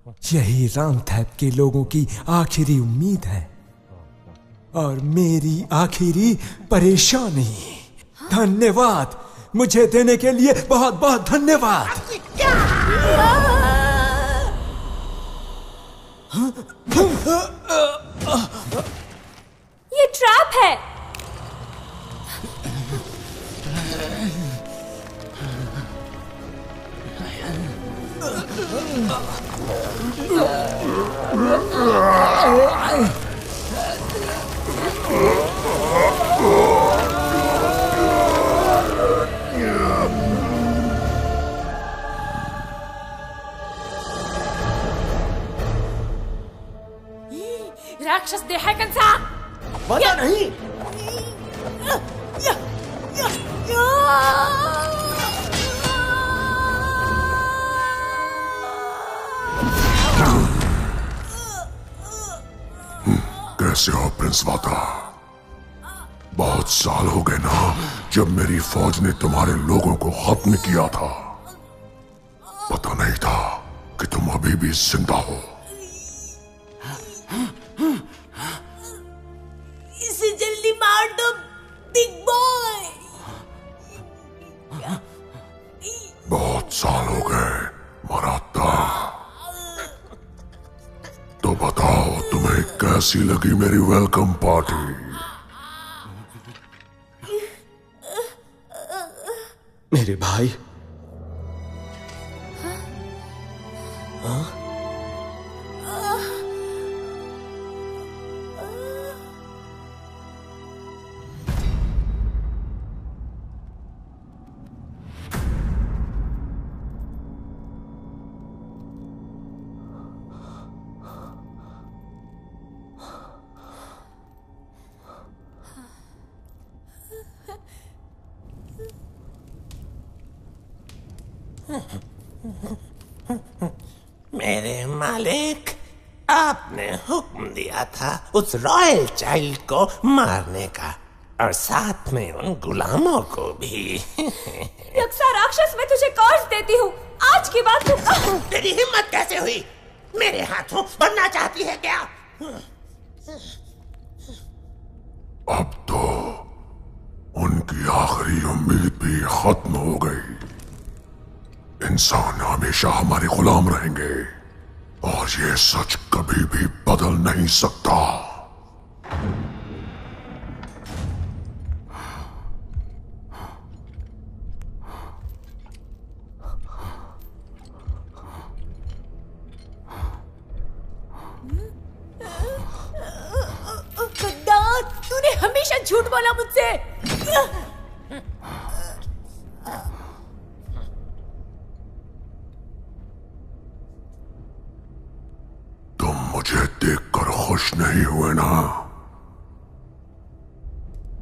Speaker 1: यही रामथैप के लोगों की आखिरी उम्मीद है और मेरी आखिरी परेशानी। धन्यवाद, मुझे देने के लिए बहुत बहुत धन्यवाद।
Speaker 14: ये ट्रैप है।
Speaker 7: राक्षस देह कंसा
Speaker 12: पता नहीं।
Speaker 11: कैसे हो प्रिंस वाता? बहुत साल हो गए ना जब मेरी फौज ने तुम्हारे लोगों को खत्म किया था। पता नहीं था कि तुम अभी भी जिंदा हो।
Speaker 12: इसे जल्दी मार दो बिग बॉय।
Speaker 11: बहुत साल हो गए मरा था। तो बताओ तुम्हें कैसी लगी मेरी वेलकम पार्टी?
Speaker 13: मेरे भाई। हाँ?
Speaker 15: मेरे मालिक, आपने हुक्म दिया था उस रॉयल चाइल्ड को मारने का और साथ में उन गुलामों को भी।
Speaker 14: यक्सा राक्षस, मैं तुझे कर्ज देती हूँ, आज के बाद तू।
Speaker 15: तेरी हिम्मत कैसे हुई? मेरे हाथों बनना चाहती है क्या?
Speaker 11: अब तो उनकी आखिरी उम्मीद भी खत्म हो गई। इंसान हमेशा हमारे गुलाम रहेंगे और ये सच कभी भी बदल नहीं सकता।
Speaker 7: गद्दार, तूने हमेशा झूठ बोला मुझसे।
Speaker 11: मुझे देखकर खुश नहीं हुए ना?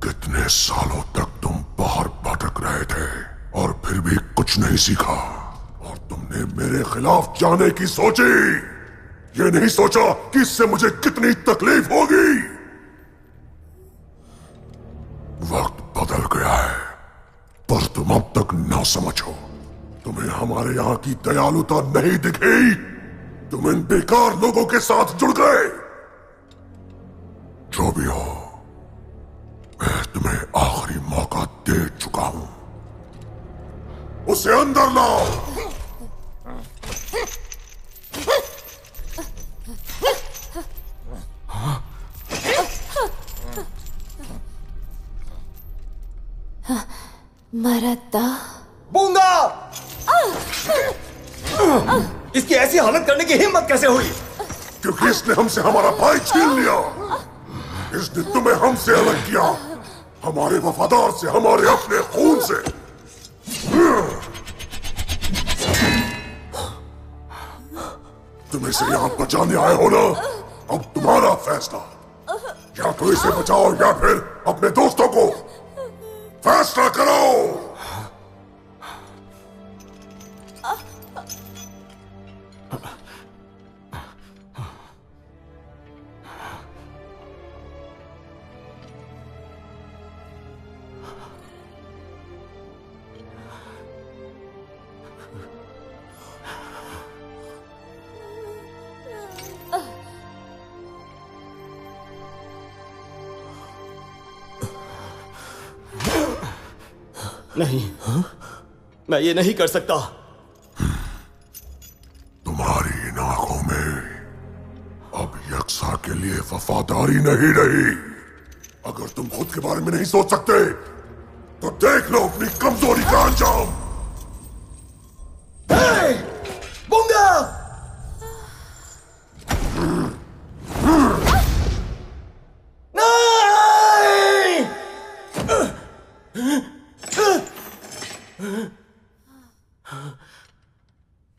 Speaker 11: कितने सालों तक तुम बाहर भटक रहे थे और फिर भी कुछ नहीं सीखा, और तुमने मेरे खिलाफ जाने की सोची। ये नहीं सोचा कि इससे मुझे कितनी तकलीफ होगी। वक्त बदल गया है, पर तुम अब तक ना समझो। तुम्हें हमारे यहाँ की दयालुता नहीं दिखी। तुम इन बेकार लोगों के साथ जुड़ गए। जो भी हो, मैं तुम्हें आखिरी मौका दे चुका हूं। उसे अंदर लाओ।
Speaker 14: मरता
Speaker 12: बूंगा, इसकी ऐसी हालत करने की हिम्मत कैसे हुई?
Speaker 11: क्योंकि इसने हमसे हमारा भाई छीन लिया। इसने तुम्हें हमसे अलग किया, हमारे वफादार से, हमारे अपने खून से। तुम इसे यहाँ बचाने आए हो ना? अब तुम्हारा फैसला। या तो इसे बचाओ या फिर अपने दोस्तों को। फैसला करो।
Speaker 13: नहीं, मैं ये नहीं कर सकता।
Speaker 11: तुम्हारी इन आंखों में अब यक्सा के लिए वफादारी नहीं रही। अगर तुम खुद के बारे में नहीं सोच सकते तो देख लो अपनी कमजोरी का अंजाम।
Speaker 13: बूंगा!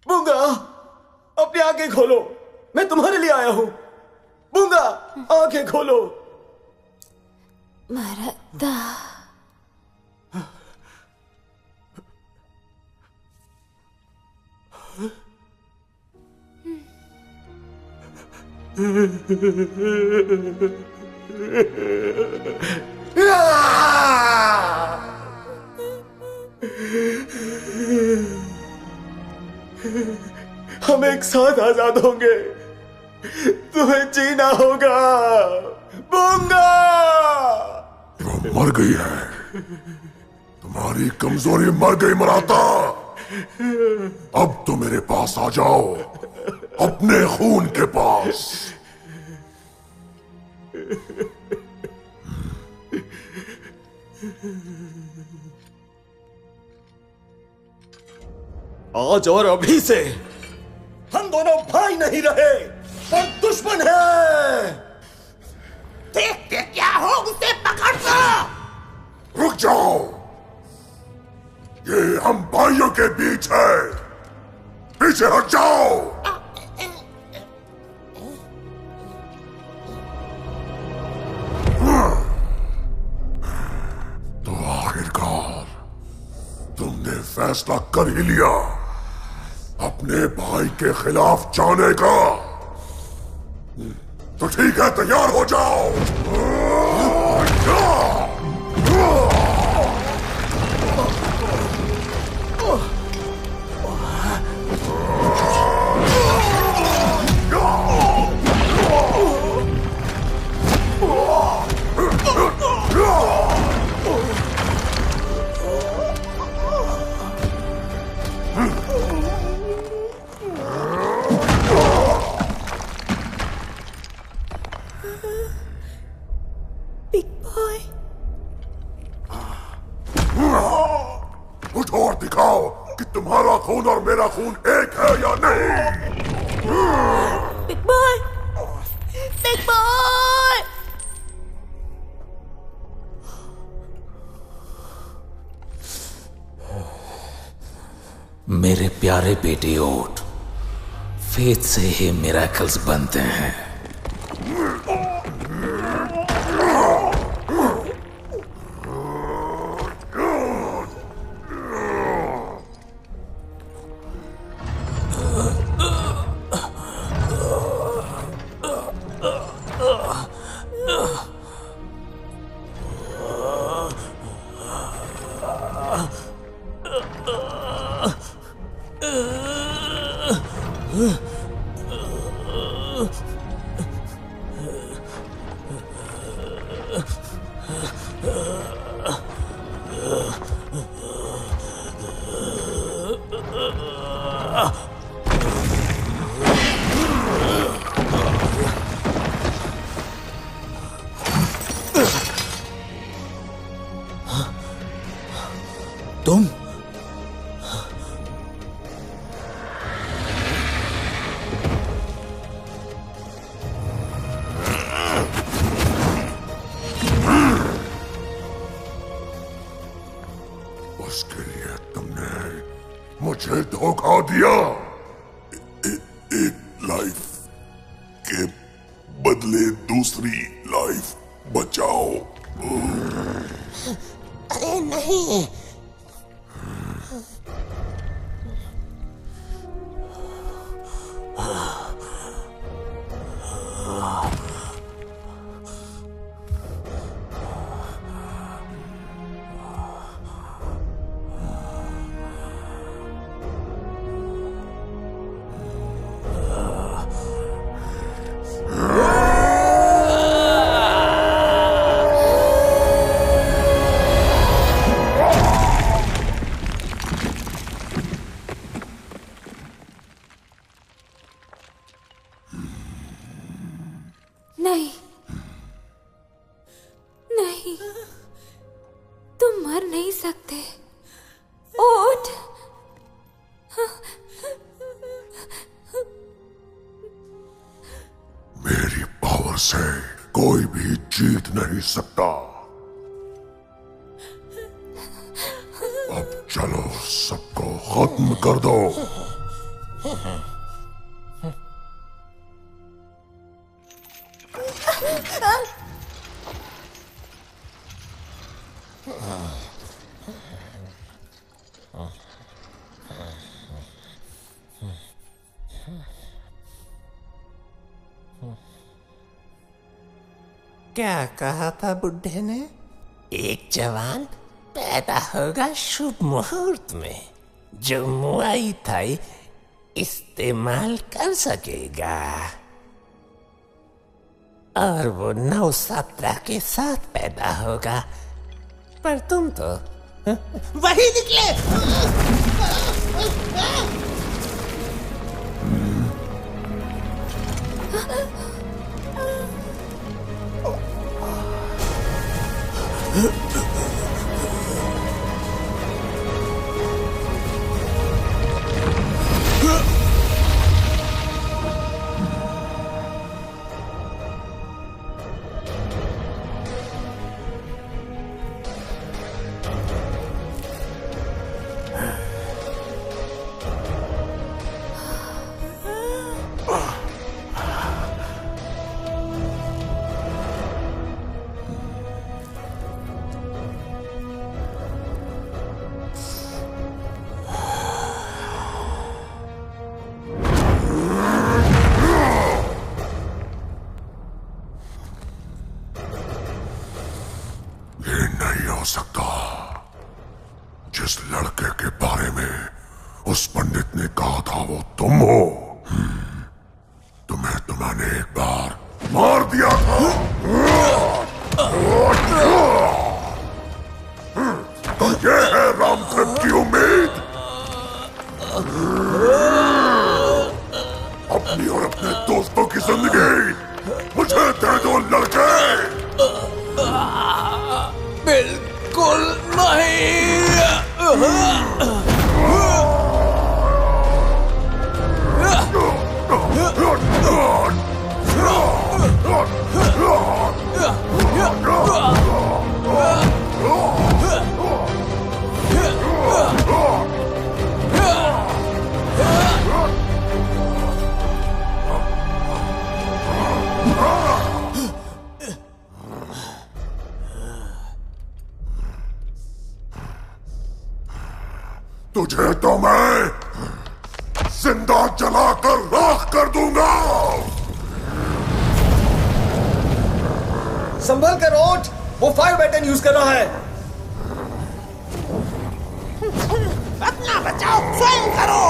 Speaker 13: बूंगा, अपनी आंखें खोलो, मैं तुम्हारे लिए आया हूं। बूंगा, आंखें खोलो।
Speaker 14: मरदा
Speaker 13: हम एक साथ आजाद होंगे। तुम्हें जीना होगा बूंगा।
Speaker 11: वो मर गई है, तुम्हारी कमजोरी मर गई मराता। अब तो मेरे पास आ जाओ, अपने खून के पास।
Speaker 13: आज और अभी से हम दोनों भाई नहीं रहे और दुश्मन हैं।
Speaker 12: देखते क्या हो, उसे पकड़ लो।
Speaker 11: रुक जाओ, ये हम भाइयों के बीच है, पीछे हट जाओ। तो आखिरकार तुमने फैसला कर ही लिया अपने भाई के खिलाफ जाने का। तो ठीक है, तैयार हो जाओ। उठो और दिखाओ कि तुम्हारा खून और मेरा खून एक है या नहीं।
Speaker 12: Big boy, big boy.
Speaker 10: मेरे प्यारे बेटे ओट, फेथ से ही मिरेकल्स बनते हैं।
Speaker 6: तुम
Speaker 11: उसके लिए तुमने मुझे धोखा दिया। एक लाइफ के बदले दूसरी लाइफ बचाओ।
Speaker 12: अरे नहीं,
Speaker 14: नहीं, तुम मर नहीं सकते। ओट।
Speaker 11: मेरी पावर से कोई भी जीत नहीं सकता। अब चलो, सबको खत्म कर दो।
Speaker 15: क्या कहा था बुड्ढे ने? एक जवान पैदा होगा शुभ मुहूर्त में, जो मुआई थाई इस्तेमाल कर सकेगा, और वो नौसात्रा के साथ पैदा होगा। पर तुम तो वही निकले। जिस लड़के के बारे में उस पंडित ने कहा था वो तुम हो। तुम्हें तुम्हारे एक बार मार दिया था। तो ये है रामथेप की उम्मीद। अपनी और अपने दोस्तों की जिंदगी मुझे दे दो लड़के।
Speaker 12: बिल्कुल नहीं।
Speaker 11: तुझे तो मैं जिंदा जलाकर राख कर दूंगा।
Speaker 17: संभल कर ओठ, वो फायर बटन यूज कर रहा है।
Speaker 15: अपना बचाओ स्वयं करो।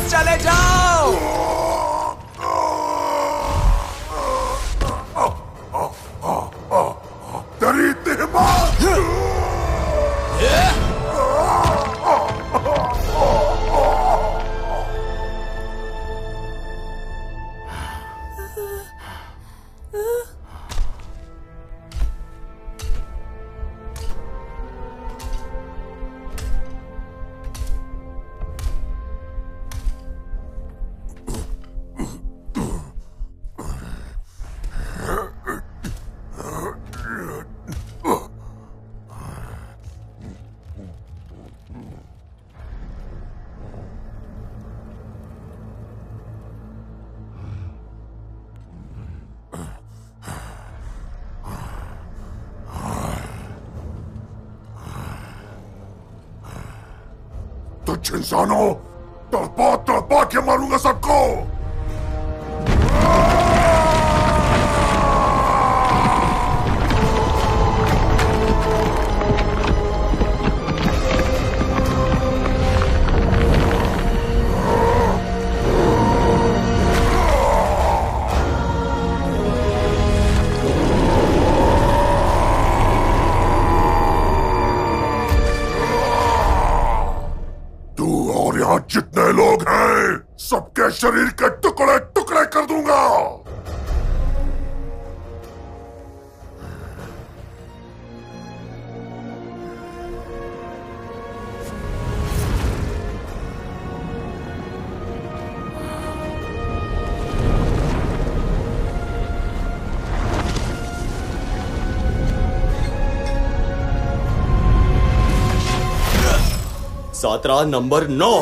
Speaker 6: बस चले जाओ।
Speaker 11: तेरी हिम्मत। तुझ इंसानों, तड़पा तड़पा के मारूंगा सबको। जितने लोग हैं सबके शरीर के टुकड़े टुकड़े कर दूंगा।
Speaker 13: सातरा नंबर 9।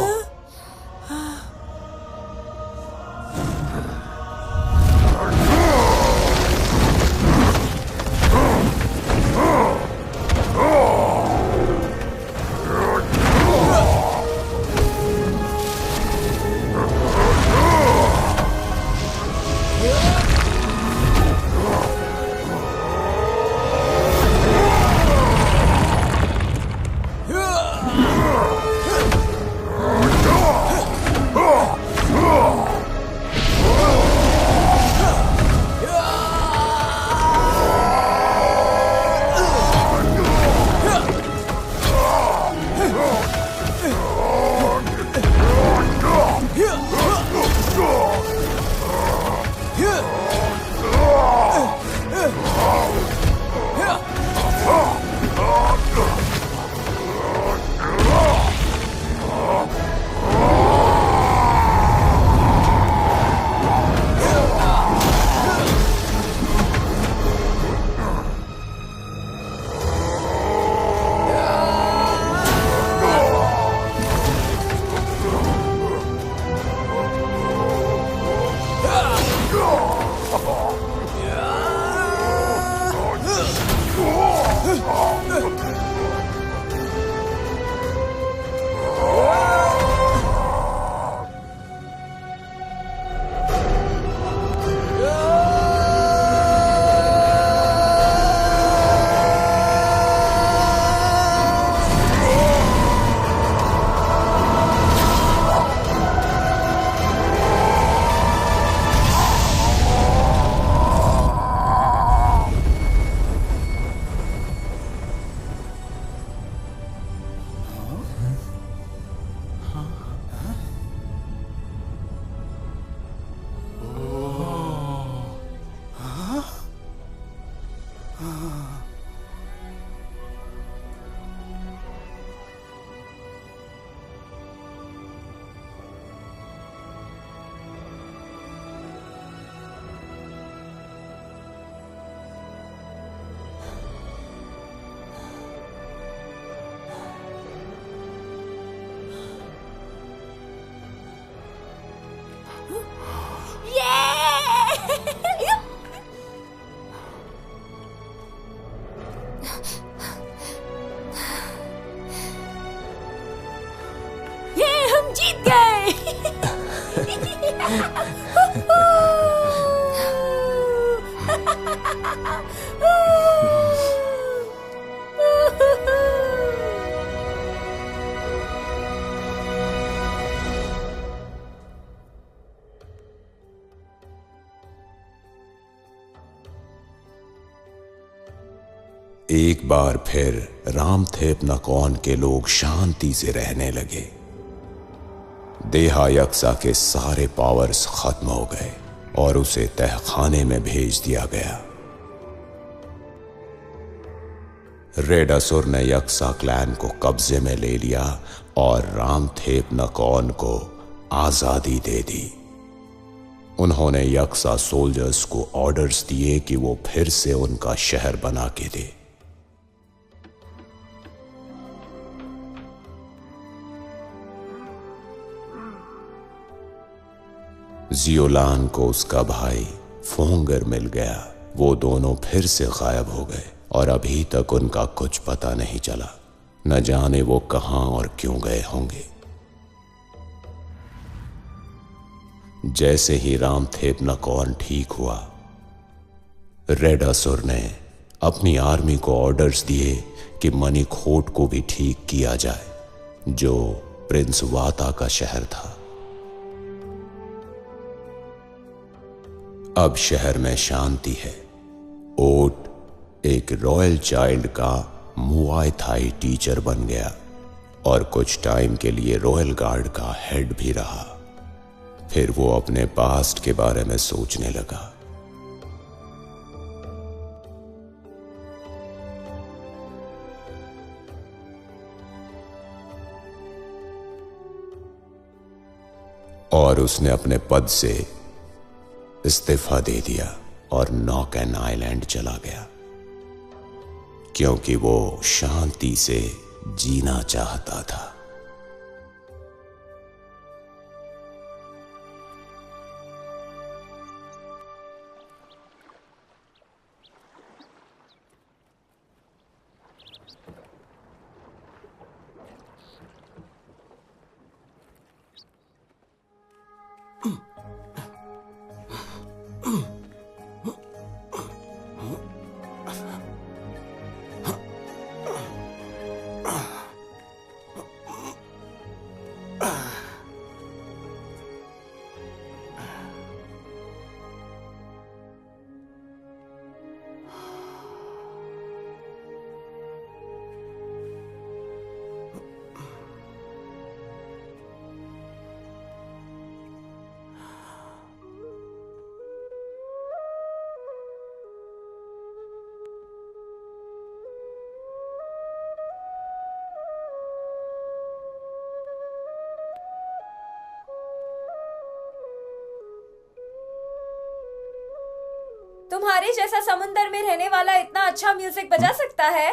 Speaker 7: जीत गए।
Speaker 5: एक बार फिर रामथेप नकौन के लोग शांति से रहने लगे। देहा यक्सा के सारे पावर्स खत्म हो गए और उसे तहखाने में भेज दिया गया। रेड असुर ने यक्सा क्लैन को कब्जे में ले लिया और रामथेप नकौन को आजादी दे दी। उन्होंने यक्सा सोल्जर्स को ऑर्डर्स दिए कि वो फिर से उनका शहर बना के दे। जियोलान को उसका भाई फोंगर मिल गया। वो दोनों फिर से गायब हो गए और अभी तक उनका कुछ पता नहीं चला। न जाने वो कहां और क्यों गए होंगे। जैसे ही रामथेप नकौन ठीक हुआ, रेड असुर ने अपनी आर्मी को ऑर्डर्स दिए कि मणिकोट को भी ठीक किया जाए, जो प्रिंस वाता का शहर था। अब शहर में शांति है। ओट एक रॉयल चाइल्ड का मुआय थाई टीचर बन गया और कुछ टाइम के लिए रॉयल गार्ड का हेड भी रहा। फिर वो अपने पास्ट के बारे में सोचने लगा। और उसने अपने पद से इस्तीफा दे दिया और नॉकन आइलैंड चला गया, क्योंकि वो शांति से जीना चाहता था।
Speaker 14: तुम्हारे जैसा समुंदर में रहने वाला इतना अच्छा म्यूजिक बजा सकता है?